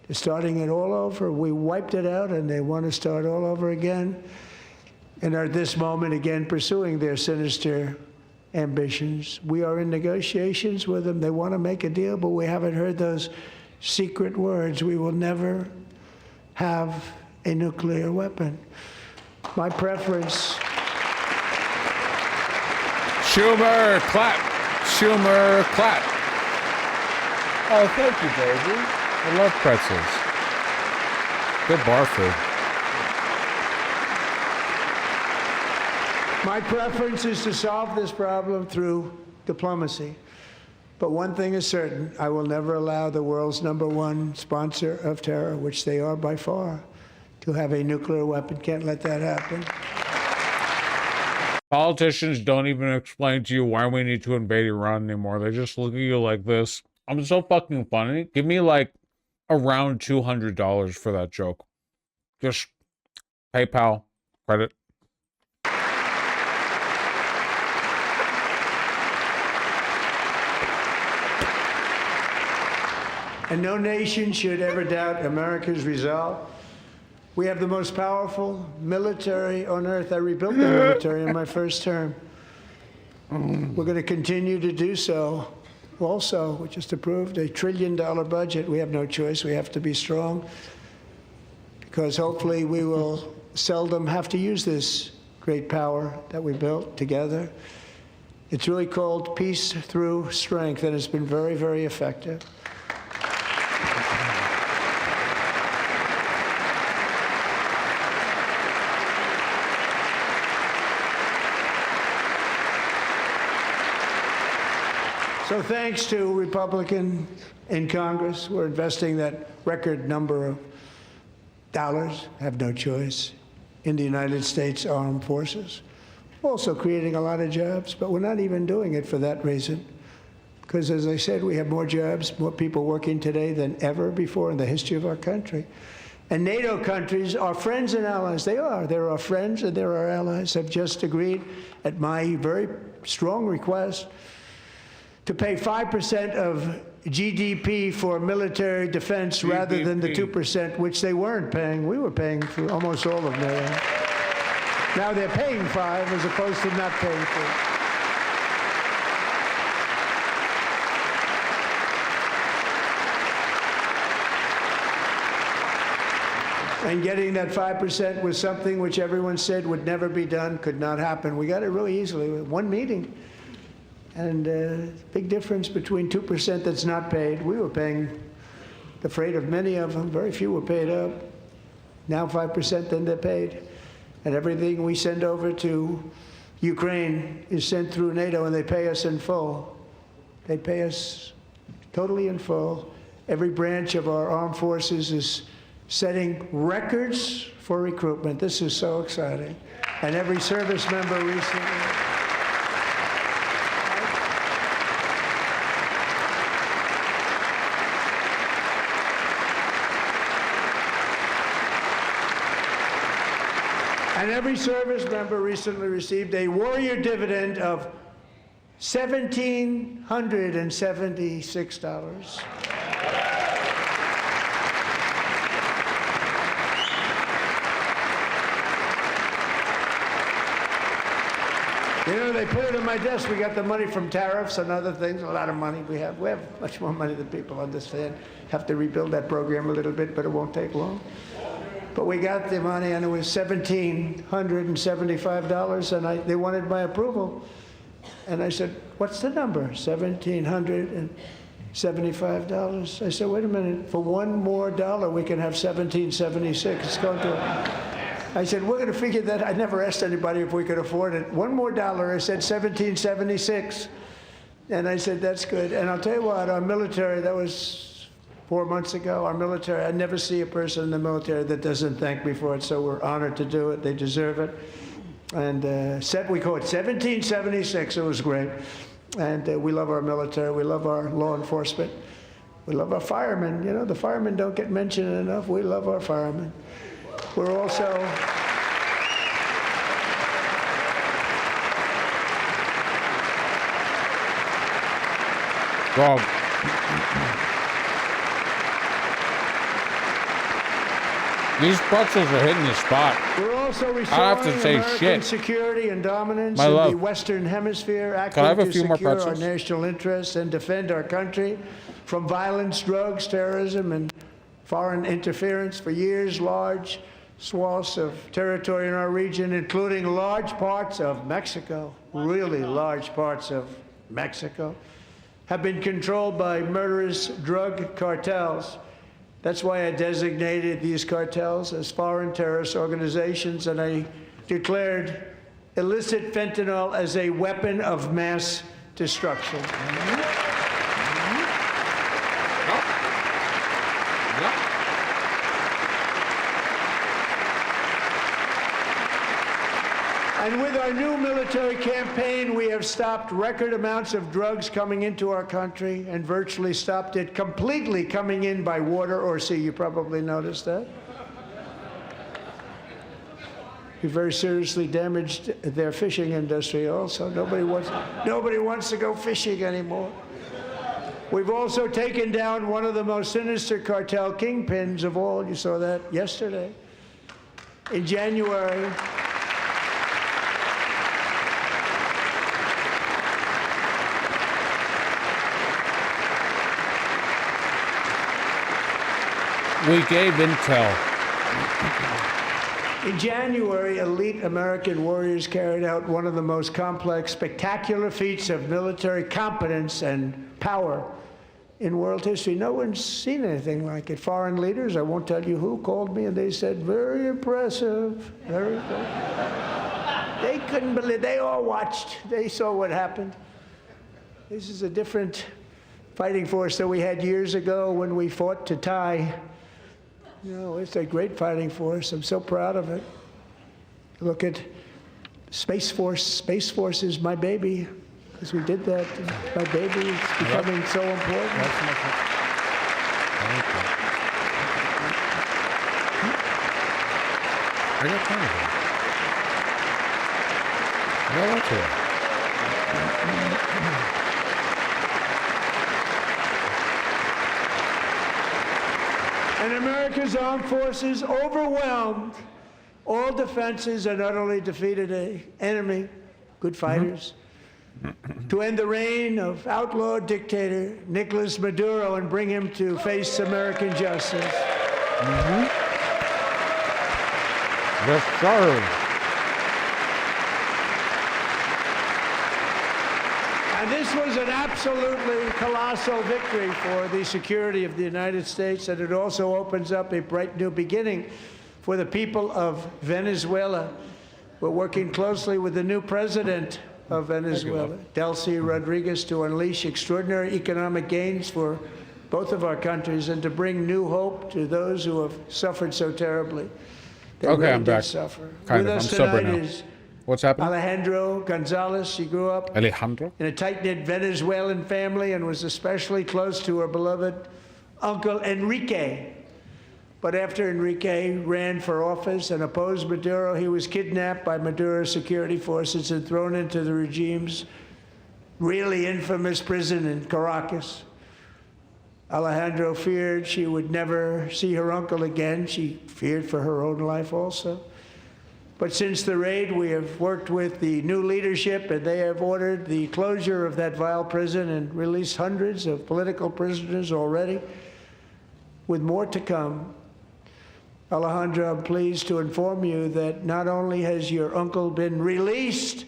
starting it all over. We wiped it out, and they want to start all over again, and are at this moment again pursuing their sinister ambitions. We are in negotiations with them. They want to make a deal, but we haven't heard those secret words. We will never have a nuclear weapon. My preference. Schumer, clap. Schumer, clap. Oh, thank you, baby. I love pretzels. Good bar food. My preference is to solve this problem through diplomacy. But one thing is certain, I will never allow the world's #1 sponsor of terror, which they are by far, to have a nuclear weapon. Can't let that happen. Politicians don't even explain to you why we need to invade Iran anymore. They just look at you like this. I'm so fucking funny. Give me like around $200 for that joke. Just PayPal, credit. And no nation should ever doubt America's resolve. We have the most powerful military on earth. I rebuilt the military in my first term. We're going to continue to do so. Also, we just approved a $1 trillion budget. We have no choice. We have to be strong because hopefully we will seldom have to use this great power that we built together. It's really called peace through strength, and it's been very, very effective. So thanks to Republicans in Congress, we're investing that record number of dollars, have no choice, in the United States Armed Forces. Also creating a lot of jobs, but we're not even doing it for that reason. Because as I said, we have more jobs, more people working today than ever before in the history of our country. And NATO countries are friends and allies. They are. They're our friends and they're our allies. Have just agreed at my very strong request to pay 5% of GDP for military defense rather than the 2%, which they weren't paying. We were paying for almost all of NATO. Now they're paying 5 as opposed to not paying 4. And getting that 5% was something which everyone said would never be done, could not happen. We got it really easily with one meeting. And big difference between 2% that's not paid. We were paying the freight of many of them. Very few were paid up. Now 5%, then they're paid. And everything we send over to Ukraine is sent through NATO, and they pay us in full. They pay us totally in full. Every branch of our armed forces is setting records for recruitment. This is so exciting. And every service member recently. And every service member recently received a warrior dividend of $1,776. You know, they put it on my desk. We got the money from tariffs and other things, a lot of money we have. We have much more money than people understand. Have to rebuild that program a little bit, but it won't take long. But we got the money, and it was $1,775, and they wanted my approval. And I said, what's the number? $1,775. I said, wait a minute, for $1 more we can have $1,776. It's going to... I said, we're going to figure that. I never asked anybody if we could afford it. $1 more. I said, $1,776. And I said, that's good. And I'll tell you what, our military, that was 4 months ago, our military, I never see a person in the military that doesn't thank me for it, so we're honored to do it. They deserve it. And we call it 1776. It was great. And we love our military. We love our law enforcement. We love our firemen. You know, the firemen don't get mentioned enough. We love our firemen. We're also... Well, these pretzels are hitting the spot. We're also I have to restoring say American shit. security and dominance My in love. the Western Hemisphere, Can I have acting a to few more secure our pretzels? national interests and defend our country from violence, drugs, terrorism, and foreign interference for years. Large swaths of territory in our region, including large parts of Mexico, really large parts of Mexico, have been controlled by murderous drug cartels. That's why I designated these cartels as foreign terrorist organizations, and I declared illicit fentanyl as a weapon of mass destruction. And with our new military campaign, we have stopped record amounts of drugs coming into our country and virtually stopped it completely coming in by water or sea. You probably noticed that. We very seriously damaged their fishing industry also. Nobody wants to go fishing anymore. We've also taken down one of the most sinister cartel kingpins of all. You saw that yesterday. In January, we gave intel. In January, elite American warriors carried out one of the most complex, spectacular feats of military competence and power in world history. No one's seen anything like it. Foreign leaders, I won't tell you who, called me and they said, very impressive, very good. They couldn't believe, they all watched, they saw what happened. This is a different fighting force that we had years ago when we fought to tie. You know, it's a great fighting force. I'm so proud of it. Look at Space Force. Space Force is my baby, because we did that. My baby is becoming so important. Thank you. I got time of it. I got to it. And America's armed forces overwhelmed all defenses and utterly defeated an enemy, good fighters, to end the reign of outlaw dictator Nicolas Maduro and bring him to face American justice. Yes, sir. And this was an absolutely colossal victory for the security of the United States, and it also opens up a bright new beginning for the people of Venezuela. We're working closely with the new president of Venezuela, Delcy Rodriguez, to unleash extraordinary economic gains for both of our countries and to bring new hope to those who have suffered so terribly. They Okay, really I'm did back. suffer. Kind With of. us I'm sober tonight now. is What's happening? Alejandro Gonzalez. She grew up Alejandro? in a tight-knit Venezuelan family and was especially close to her beloved uncle Enrique. But after Enrique ran for office and opposed Maduro, he was kidnapped by Maduro's security forces and thrown into the regime's really infamous prison in Caracas. Alejandro feared she would never see her uncle again. She feared for her own life also. But since the raid, we have worked with the new leadership, and they have ordered the closure of that vile prison and released hundreds of political prisoners already, with more to come. Alejandro, I'm pleased to inform you that not only has your uncle been released,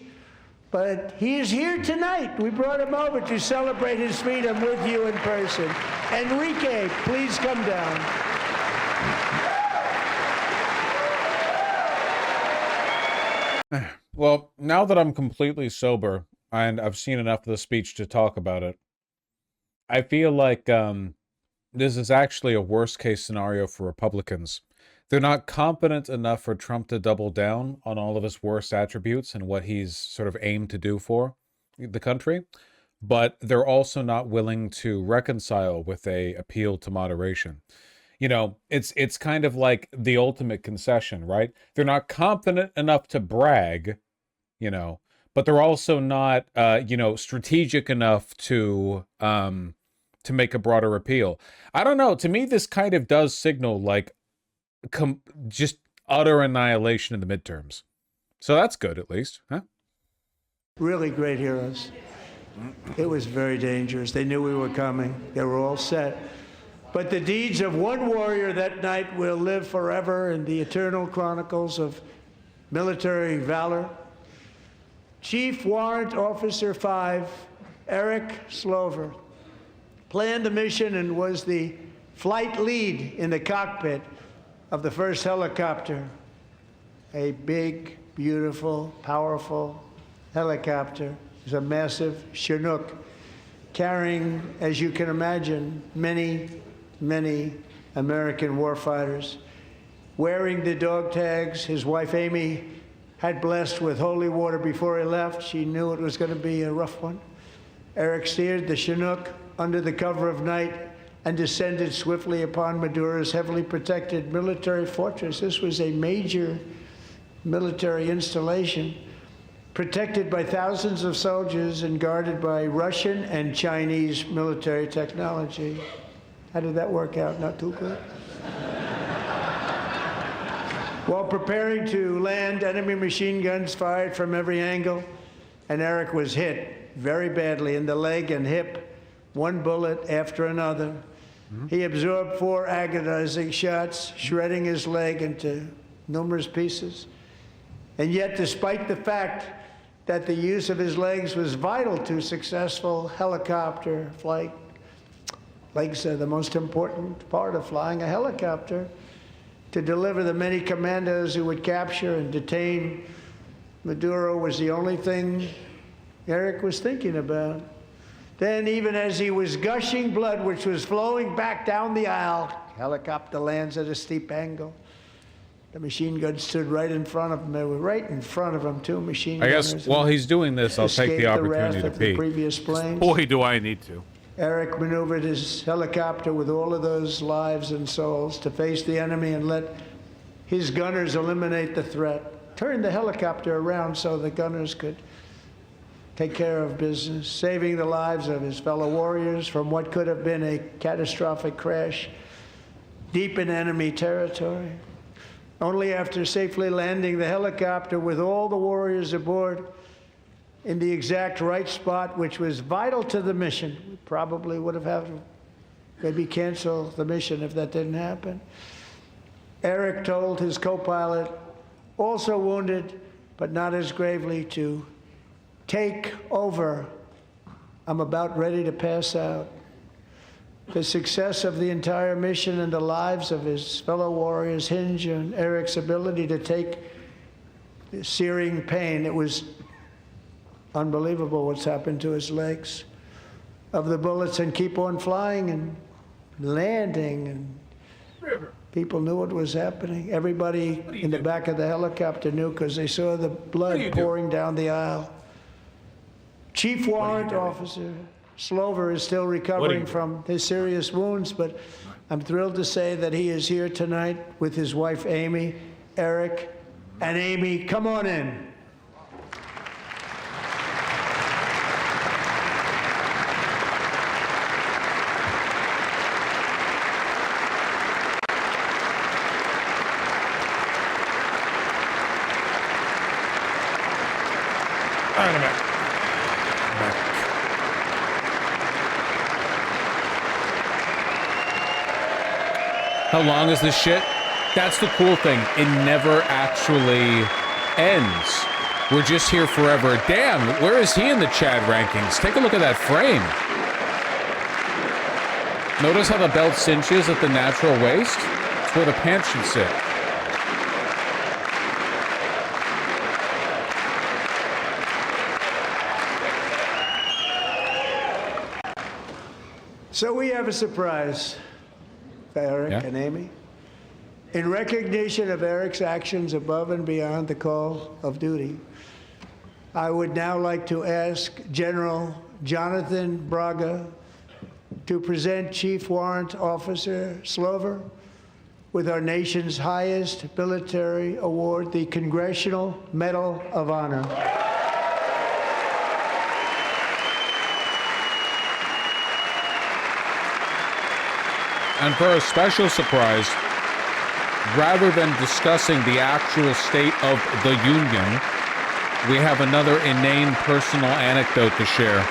but he is here tonight. We brought him over to celebrate his freedom with you in person. Enrique, please come down. Well, now that I'm completely sober and I've seen enough of the speech to talk about it, I feel like this is actually a worst case scenario for Republicans. They're not competent enough for Trump to double down on all of his worst attributes and what he's sort of aimed to do for the country, but they're also not willing to reconcile with a appeal to moderation. You know, it's kind of like the ultimate concession, right? They're not confident enough to brag, you know, but they're also not, strategic enough to make a broader appeal. I don't know. To me, this kind of does signal like just utter annihilation in the midterms. So that's good, at least, huh? Really great heroes. It was very dangerous. They knew we were coming. They were all set. But the deeds of one warrior that night will live forever in the eternal chronicles of military valor. Chief Warrant Officer 5, Eric Slover, planned the mission and was the flight lead in the cockpit of the first helicopter, a big, beautiful, powerful helicopter. It was a massive Chinook carrying, as you can imagine, many, many American warfighters. Wearing the dog tags, his wife Amy had blessed with holy water before he left. She knew it was going to be a rough one. Eric steered the Chinook under the cover of night and descended swiftly upon Maduro's heavily protected military fortress. This was a major military installation, protected by thousands of soldiers and guarded by Russian and Chinese military technology. How did that work out? Not too good. While preparing to land, enemy machine guns fired from every angle, and Eric was hit very badly in the leg and hip, one bullet after another. He absorbed 4 agonizing shots, shredding his leg into numerous pieces. And yet, despite the fact that the use of his legs was vital to successful helicopter flight, legs are the most important part of flying a helicopter, to deliver the many commandos who would capture and detain Maduro was the only thing Eric was thinking about. Then, even as he was gushing blood, which was flowing back down the aisle, helicopter lands at a steep angle. The machine guns stood right in front of him. They were right in front of him, 2 machine gunners. I guess while he's doing this, I'll take the opportunity to pee. Previous planes. Boy, do I need to. Eric maneuvered his helicopter with all of those lives and souls to face the enemy and let his gunners eliminate the threat. Turned the helicopter around so the gunners could take care of business, saving the lives of his fellow warriors from what could have been a catastrophic crash deep in enemy territory. Only after safely landing the helicopter with all the warriors aboard in the exact right spot, which was vital to the mission. We probably would have had to maybe cancel the mission if that didn't happen. Eric told his co-pilot, also wounded, but not as gravely, to take over. I'm about ready to pass out. The success of the entire mission and the lives of his fellow warriors hinge on Eric's ability to take the searing pain. It was unbelievable what's happened to his legs of the bullets and keep on flying and landing, and people knew what was happening. Everybody in the back of the helicopter knew because they saw the blood pouring down the aisle. Chief Warrant Officer Slover is still recovering from his serious wounds, but I'm thrilled to say that he is here tonight with his wife Amy, Eric, and Amy, come on in. How long is this shit? That's the cool thing. It never actually ends. We're just here forever. Damn, where is he in the Chad rankings? Take a look at that frame. Notice how the belt cinches at the natural waist? It's where the pants should sit. So we have a surprise, Eric and Amy. In recognition of Eric's actions above and beyond the call of duty, I would now like to ask General Jonathan Braga to present Chief Warrant Officer Slover with our nation's highest military award, the Congressional Medal of Honor. And for a special surprise, rather than discussing the actual state of the Union, we have another inane personal anecdote to share.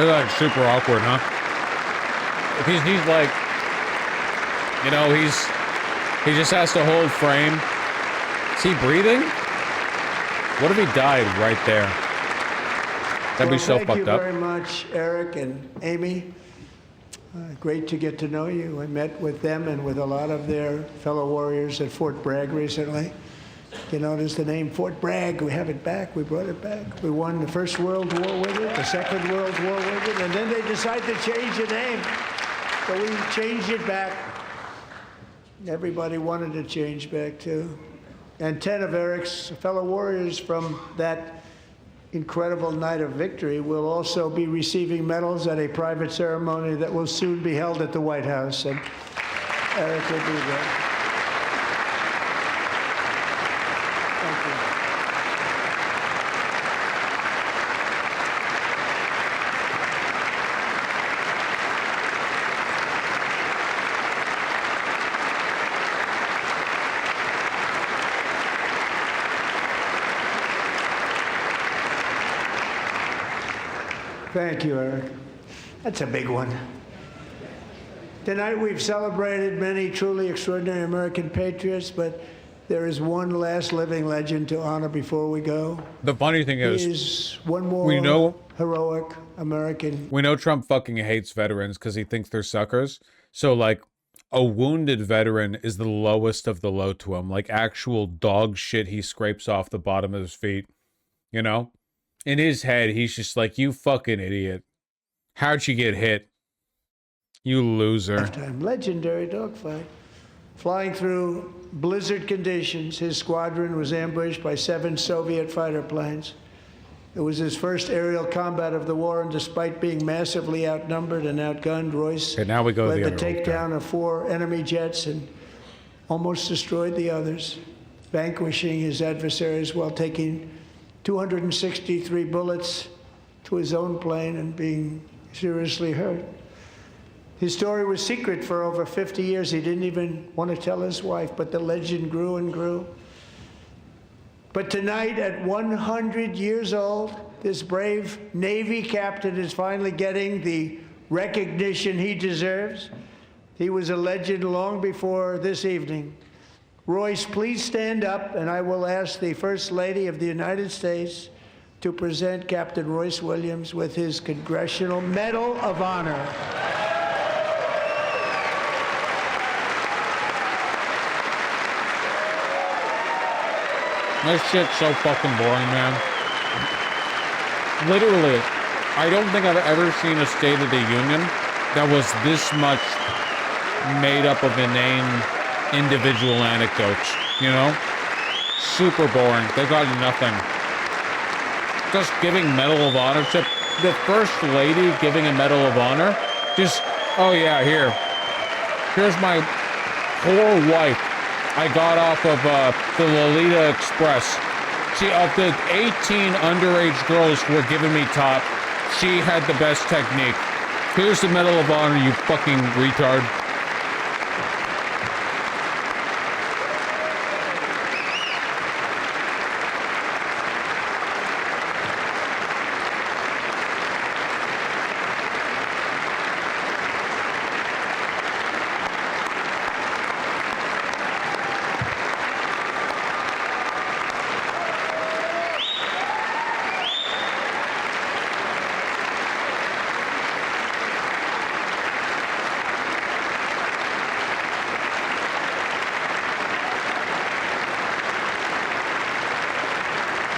They're like super awkward, huh? He's like, you know, he just has to hold frame. Is he breathing? What if he died right there? That'd be so fucked up. Thank you very much, Eric and Amy. Great to get to know you. I met with them and with a lot of their fellow warriors at Fort Bragg recently. You notice the name Fort Bragg, we have it back, we brought it back. We won the First World War with it, the Second World War with it, and then they decided to change the name. So we changed it back. Everybody wanted to change back too. And 10 of Eric's fellow warriors from that incredible night of victory will also be receiving medals at a private ceremony that will soon be held at the White House. And Eric will be there. Thank you. Thank you, Eric. That's a big one. Tonight we've celebrated many truly extraordinary American patriots, but there is one last living legend to honor before we go. The funny thing He is one more heroic American. We know Trump fucking hates veterans because he thinks they're suckers. So, like, a wounded veteran is the lowest of the low to him. Like, actual dog shit he scrapes off the bottom of his feet. You know? In his head, he's just like, you fucking idiot. How'd you get hit? You loser. Legendary dogfight. Flying through blizzard conditions, his squadron was ambushed by 7 Soviet fighter planes. It was his first aerial combat of the war, and despite being massively outnumbered and outgunned, Royce Okay, now we go led the the other way. takedown of 4 enemy jets and almost destroyed the others, vanquishing his adversaries while taking 263 bullets to his own plane and being seriously hurt. His story was secret for over 50 years. He didn't even want to tell his wife, but the legend grew and grew. But tonight, at 100 years old, this brave Navy captain is finally getting the recognition he deserves. He was a legend long before this evening. Royce, please stand up, and I will ask the First Lady of the United States to present Captain Royce Williams with his Congressional Medal of Honor. This shit's so fucking boring, man. Literally, I don't think I've ever seen a State of the Union that was this much made up of inane individual anecdotes, you know? Super boring. They got nothing. Just giving Medal of Honor to the First Lady, giving a Medal of Honor. Just, oh yeah, here's my poor wife. I got off of the Lolita Express. See, of the 18 underage girls who were giving me top, she had the best technique. Here's the Medal of Honor, you fucking retard.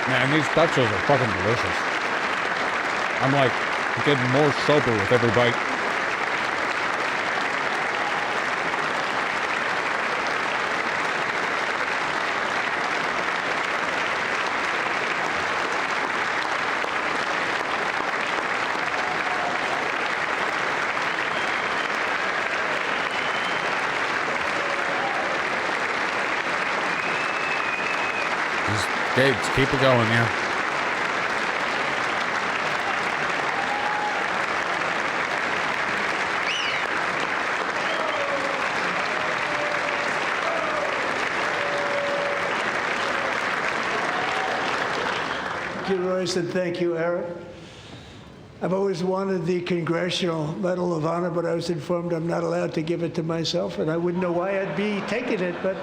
Man, these pretzels are fucking delicious. I'm like getting more sober with every bite. Okay, let's keep it going, yeah. Thank you, Royce, and thank you, Eric. I've always wanted the Congressional Medal of Honor, but I was informed I'm not allowed to give it to myself, and I wouldn't know why I'd be taking it, but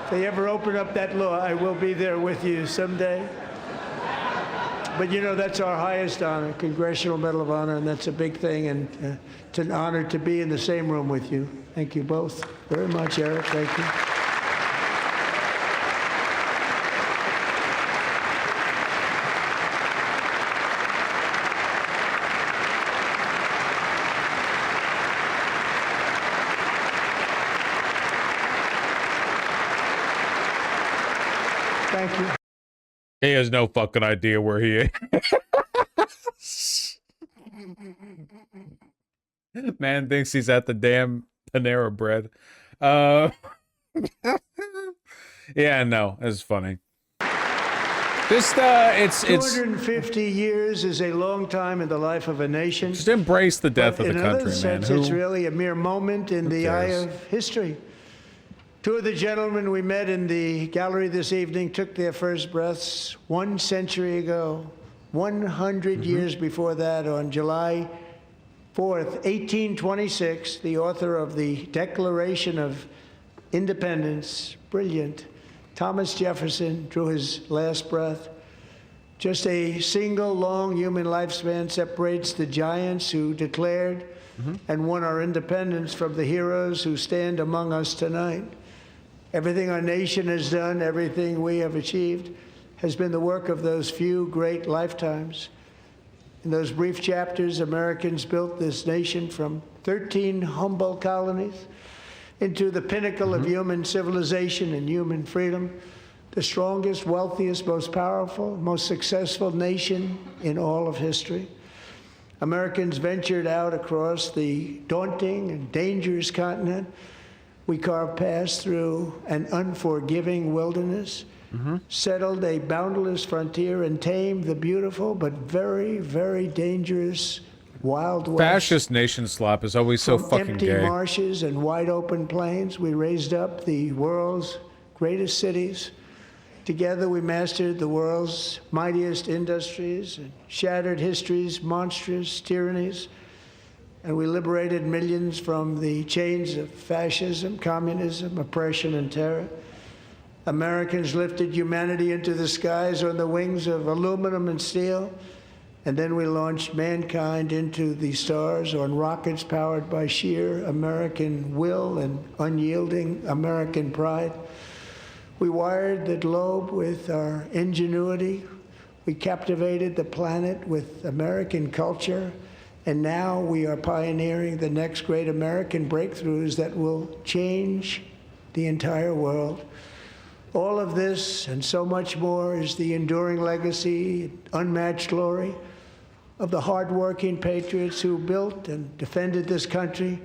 if they ever open up that law, I will be there with you someday. But you know, that's our highest honor, Congressional Medal of Honor, and that's a big thing, and it's an honor to be in the same room with you. Thank you both very much, Eric. Thank you. Thank you. He has no fucking idea where he is. Man thinks he's at the damn Panera Bread. Yeah, no, it's funny. Just it's 250 years is a long time in the life of a nation. Just embrace the death of the country, country, in another sense, man. it's really a mere moment in the eye cares? of history. Two of the gentlemen we met in the gallery this evening took their first breaths 1 century ago, 100 years before that, on July 4th, 1826, the author of the Declaration of Independence, brilliant, Thomas Jefferson, drew his last breath. Just a single long human lifespan separates the giants who declared and won our independence from the heroes who stand among us tonight. Everything our nation has done, everything we have achieved, has been the work of those few great lifetimes. In those brief chapters, Americans built this nation from 13 humble colonies into the pinnacle of human civilization and human freedom, the strongest, wealthiest, most powerful, most successful nation in all of history. Americans ventured out across the daunting and dangerous continent. We carved paths through an unforgiving wilderness, settled a boundless frontier, and tamed the beautiful but very, very dangerous Wild West. Fascist nation slop is always so From fucking empty gay. marshes and wide open plains, we raised up the world's greatest cities. Together, we mastered the world's mightiest industries and shattered history's monstrous tyrannies. And we liberated millions from the chains of fascism, communism, oppression, and terror. Americans lifted humanity into the skies on the wings of aluminum and steel. And then we launched mankind into the stars on rockets powered by sheer American will and unyielding American pride. We wired the globe with our ingenuity. We captivated the planet with American culture. And now we are pioneering the next great American breakthroughs that will change the entire world. All of this and so much more is the enduring legacy, unmatched glory of the hardworking patriots who built and defended this country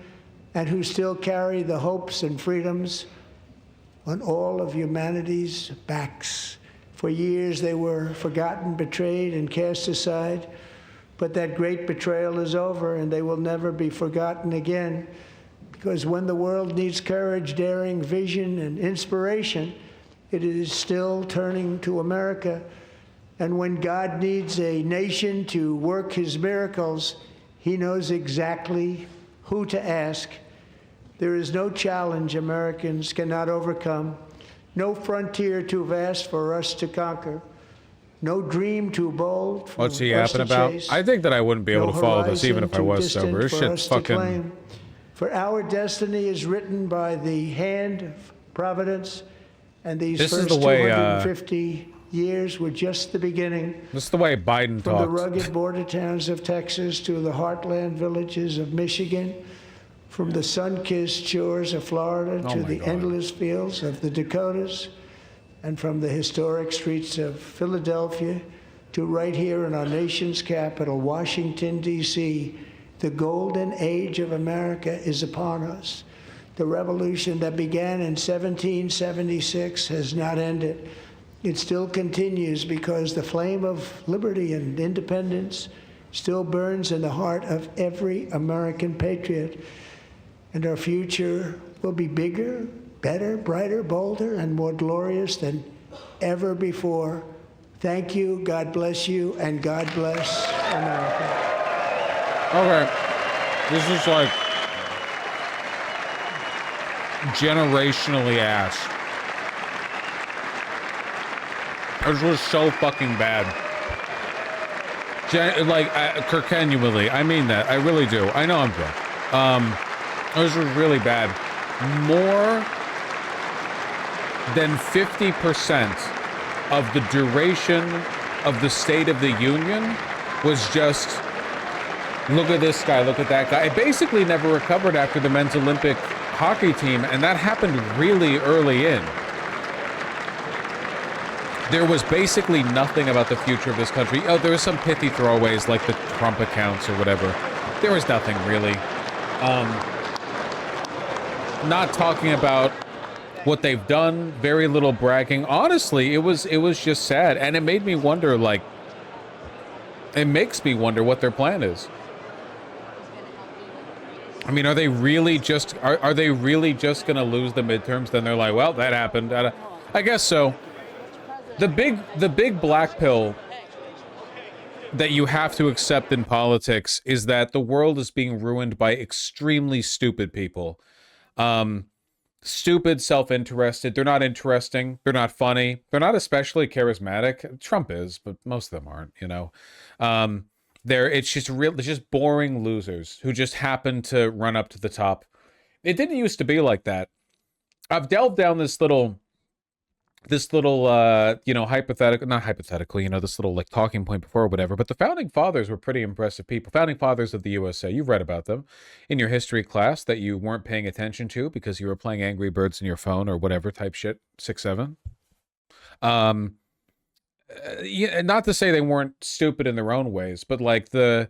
and who still carry the hopes and freedoms on all of humanity's backs. For years they were forgotten, betrayed, and cast aside. But that great betrayal is over, and they will never be forgotten again. Because when the world needs courage, daring, vision, and inspiration, it is still turning to America. And when God needs a nation to work his miracles, he knows exactly who to ask. There is no challenge Americans cannot overcome, no frontier too vast for us to conquer. No dream too bold for What's he us yapping to about? chase. I think that I wouldn't be able No to follow this even horizon if I too was distant sober. This for shit's us to fucking... claim. For our destiny is written by the hand of Providence, and these This is first the way, 250 years were just the beginning. This is the way Biden From the talks. rugged border towns of Texas to the heartland villages of Michigan, from the sun-kissed shores of Florida Oh to my the God. endless fields of the Dakotas, and from the historic streets of Philadelphia to right here in our nation's capital, Washington, D.C., the golden age of America is upon us. The revolution that began in 1776 has not ended. It still continues because the flame of liberty and independence still burns in the heart of every American patriot. And our future will be bigger, better, brighter, bolder, and more glorious than ever before. Thank you, God bless you, and God bless America. Okay, this is like generationally ass. This was so fucking bad. Genuinely, I mean that. I really do. I know I'm drunk. This was really bad. More than 50% of the duration of the State of the Union was just, look at this guy, look at that guy. It basically never recovered after the men's Olympic hockey team, and that happened really early in. There was basically nothing about the future of this country. Oh, there was some pithy throwaways like the Trump accounts or whatever. There was nothing really. Not talking about what they've done, very little bragging. Honestly, it was just sad, and it made me wonder, like, it makes me wonder what their plan is. I mean, are they really just are they really just going to lose the midterms? Then they're like, well, that happened. I guess so. The big black pill that you have to accept in politics is that the world is being ruined by extremely stupid people. Stupid, self-interested. They're not interesting. They're not funny. They're not especially charismatic. Trump is, but most of them aren't, you know. It's just boring losers who just happen to run up to the top. It didn't used to be like that. I've delved down this little hypothetical, this little like talking point before or whatever, but the founding fathers were pretty impressive people. Founding fathers of the USA, you've read about them in your history class that you weren't paying attention to because you were playing Angry Birds in your phone or whatever type shit, 6-7. Not to say they weren't stupid in their own ways, but like the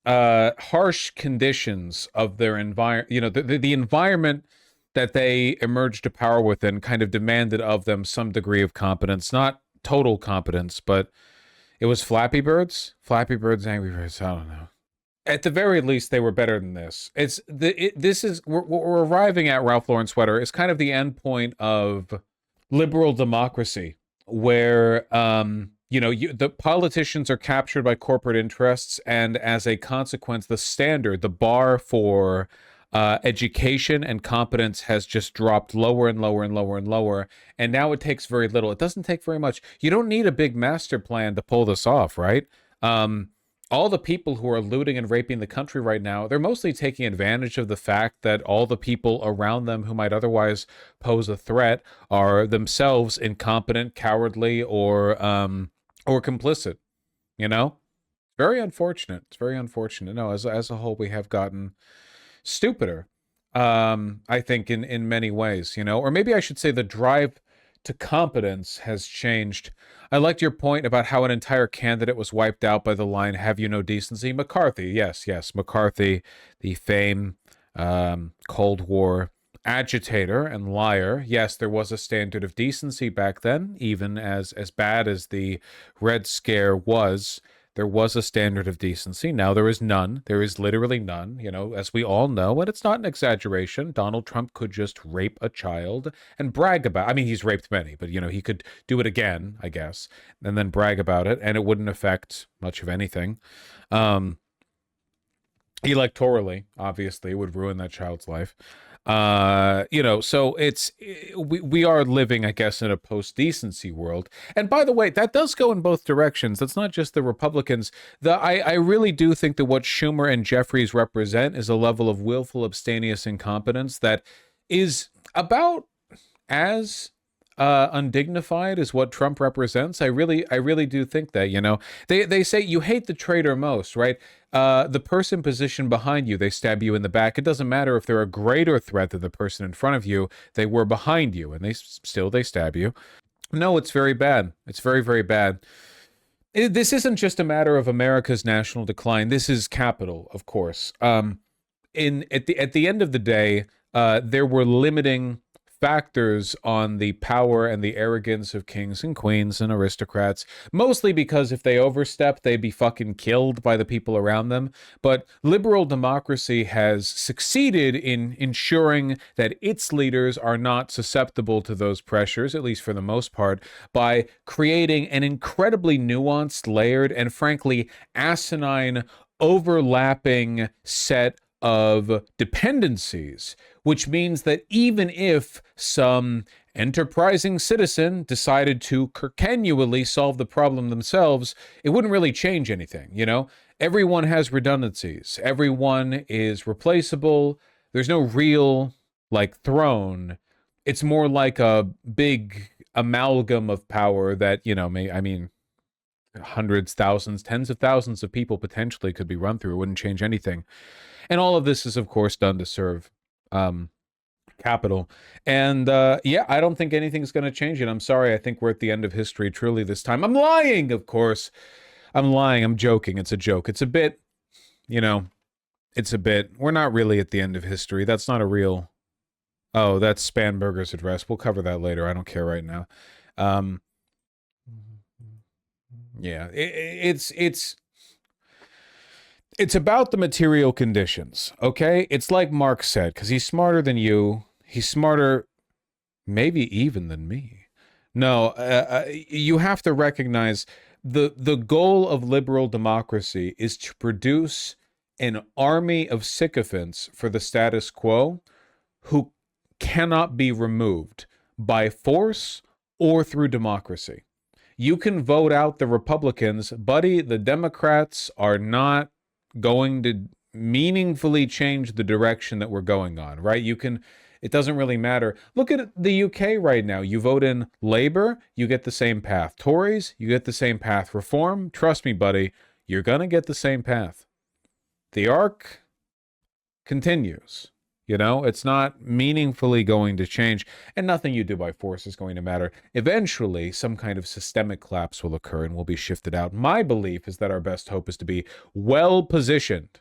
harsh conditions of their environment, the environment that they emerged to power within kind of demanded of them some degree of competence, not total competence, but it was Flappy Birds, Angry Birds, I don't know. At the very least, they were better than this. We're arriving at Ralph Lauren sweater is kind of the end point of liberal democracy, where the politicians are captured by corporate interests, and as a consequence, the bar for education and competence has just dropped lower and lower and lower and lower. And now it takes very little. It doesn't take very much. You don't need a big master plan to pull this off, right? All the people who are looting and raping the country right now, they're mostly taking advantage of the fact that all the people around them who might otherwise pose a threat are themselves incompetent, cowardly, or complicit. Very unfortunate. It's very unfortunate. No, as a whole, we have gotten stupider, I think, in many ways, or maybe I should say the drive to competence has changed. I liked your point about how an entire candidate was wiped out by the line, "Have you no decency?" McCarthy, yes, McCarthy, the famed Cold War agitator and liar. Yes, there was a standard of decency back then, even as bad as the Red Scare was. There was a standard of decency. Now there is none. There is literally none, as we all know, and it's not an exaggeration. Donald Trump could just rape a child and brag about it. I mean, he's raped many, but, he could do it again, I guess, and then brag about it, and it wouldn't affect much of anything. Electorally, obviously, it would ruin that child's life. So we are living, I guess, in a post-decency world. And by the way, that does go in both directions. That's not just the Republicans. I really do think that what Schumer and Jeffries represent is a level of willful, abstemious incompetence that is about as undignified as what Trump represents. I really do think that, they say you hate the traitor most, right? The person positioned behind you, they stab you in the back. It doesn't matter if they're a greater threat than the person in front of you. They were behind you, and they stab you. No, it's very bad. It's very, very bad. This isn't just a matter of America's national decline. This is capital, of course. At the end of the day, there were limiting factors on the power and the arrogance of kings and queens and aristocrats, mostly because if they overstep, they'd be fucking killed by the people around them. But liberal democracy has succeeded in ensuring that its leaders are not susceptible to those pressures, at least for the most part, by creating an incredibly nuanced, layered, and frankly asinine overlapping set of dependencies, which means that even if some enterprising citizen decided to continually solve the problem themselves, it wouldn't really change anything, you know? Everyone has redundancies. Everyone is replaceable. There's no real, like, throne. It's more like a big amalgam of power that, you know, hundreds, thousands, tens of thousands of people potentially could be run through. It wouldn't change anything. And all of this is, of course, done to serve capital. And yeah, I don't think anything's going to change it. I'm sorry. I think we're at the end of history truly this time. I'm lying, of course. I'm lying. I'm joking. It's a joke. It's a bit, you know, it's a bit. We're not really at the end of history. That's not a real... Oh, that's Spanberger's address. We'll cover that later. I don't care right now. Yeah, it's about the material conditions, okay? It's like Marx said, because he's smarter than you. He's smarter, maybe even than me. No, you have to recognize the goal of liberal democracy is to produce an army of sycophants for the status quo who cannot be removed by force or through democracy. You can vote out the Republicans, buddy. The Democrats are not going to meaningfully change the direction that we're going on, right? It doesn't really matter. Look at the UK right now. You vote in Labour, you get the same path. Tories, you get the same path. Reform, trust me, buddy, you're going to get the same path. The arc continues. You know, it's not meaningfully going to change, and nothing you do by force is going to matter. Eventually, some kind of systemic collapse will occur and will be shifted out. My belief is that our best hope is to be well positioned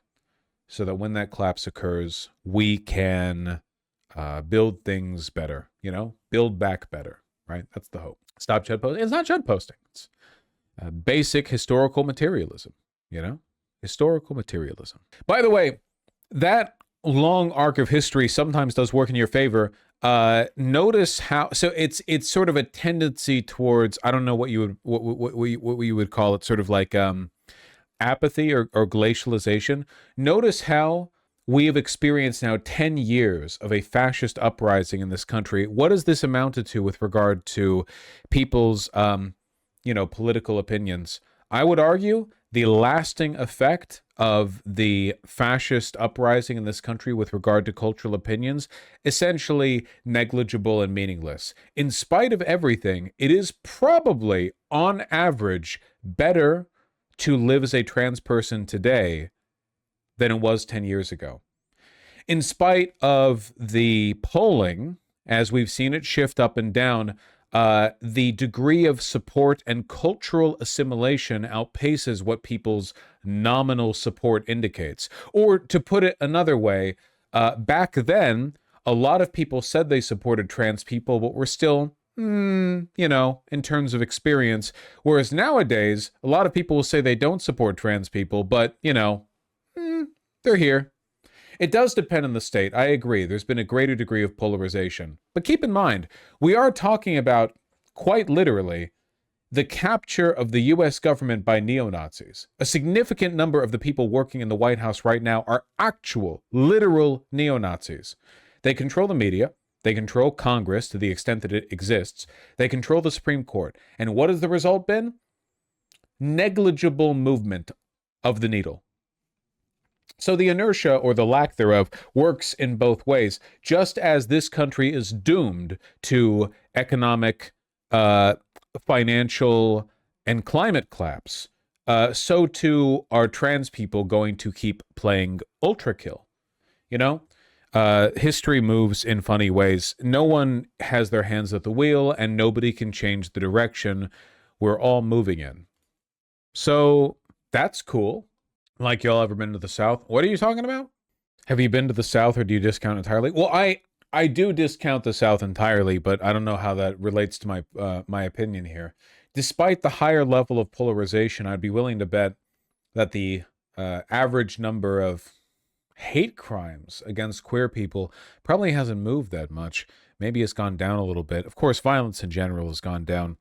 so that when that collapse occurs, we can build things better, you know, build back better, right? That's the hope. Stop Chud posting. It's not Chud posting. It's basic historical materialism, you know, historical materialism. By the way, that long arc of history sometimes does work in your favor. Notice how, so it's sort of a tendency towards, I don't know what you would call it, sort of like apathy or glacialization. Notice how we have experienced now 10 years of a fascist uprising in this country. What has this amounted to with regard to people's political opinions? I would argue the lasting effect of the fascist uprising in this country with regard to cultural opinions, essentially negligible and meaningless. In spite of everything, it is probably, on average, better to live as a trans person today than it was 10 years ago. In spite of the polling, as we've seen it shift up and down, the degree of support and cultural assimilation outpaces what people's nominal support indicates. Or to put it another way, back then, a lot of people said they supported trans people, but were still, in terms of experience. Whereas nowadays, a lot of people will say they don't support trans people, but, they're here. It does depend on the state. I agree. There's been a greater degree of polarization. But keep in mind, we are talking about, quite literally, the capture of the U.S. government by neo-Nazis. A significant number of the people working in the White House right now are actual, literal neo-Nazis. They control the media. They control Congress to the extent that it exists. They control the Supreme Court. And what has the result been? Negligible movement of the needle. So the inertia, or the lack thereof, works in both ways. Just as this country is doomed to economic, financial, and climate collapse, so too are trans people going to keep playing ultra kill. History moves in funny ways. No one has their hands at the wheel, and nobody can change the direction we're all moving in. So that's cool. Like, y'all ever been to the South? What are you talking about? Have you been to the South, or do you discount entirely? Well, I do discount the South entirely, but I don't know how that relates to my opinion here. Despite the higher level of polarization, I'd be willing to bet that the average number of hate crimes against queer people probably hasn't moved that much. Maybe it's gone down a little bit. Of course, violence in general has gone down.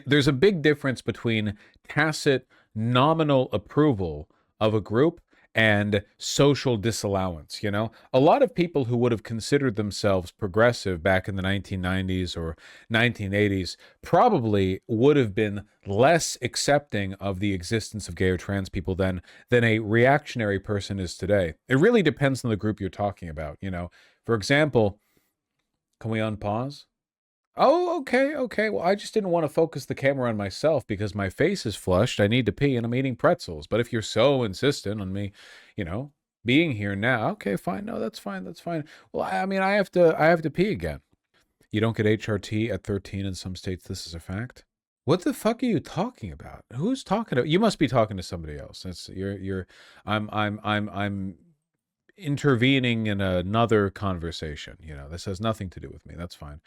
There's a big difference between tacit, nominal approval of a group and social disallowance. A lot of people who would have considered themselves progressive back in the 1990s or 1980s probably would have been less accepting of the existence of gay or trans people than a reactionary person is today. It really depends on the group you're talking about. For example, can we unpause? Oh, okay. Well, I just didn't want to focus the camera on myself because my face is flushed. I need to pee and I'm eating pretzels. But if you're so insistent on me, being here now, okay, fine. No, that's fine. That's fine. Well, I mean, I have to pee again. You don't get HRT at 13 in some states. This is a fact. What the fuck are you talking about? Who's talking to you? Must be talking to somebody else. I'm intervening in another conversation. This has nothing to do with me. That's fine.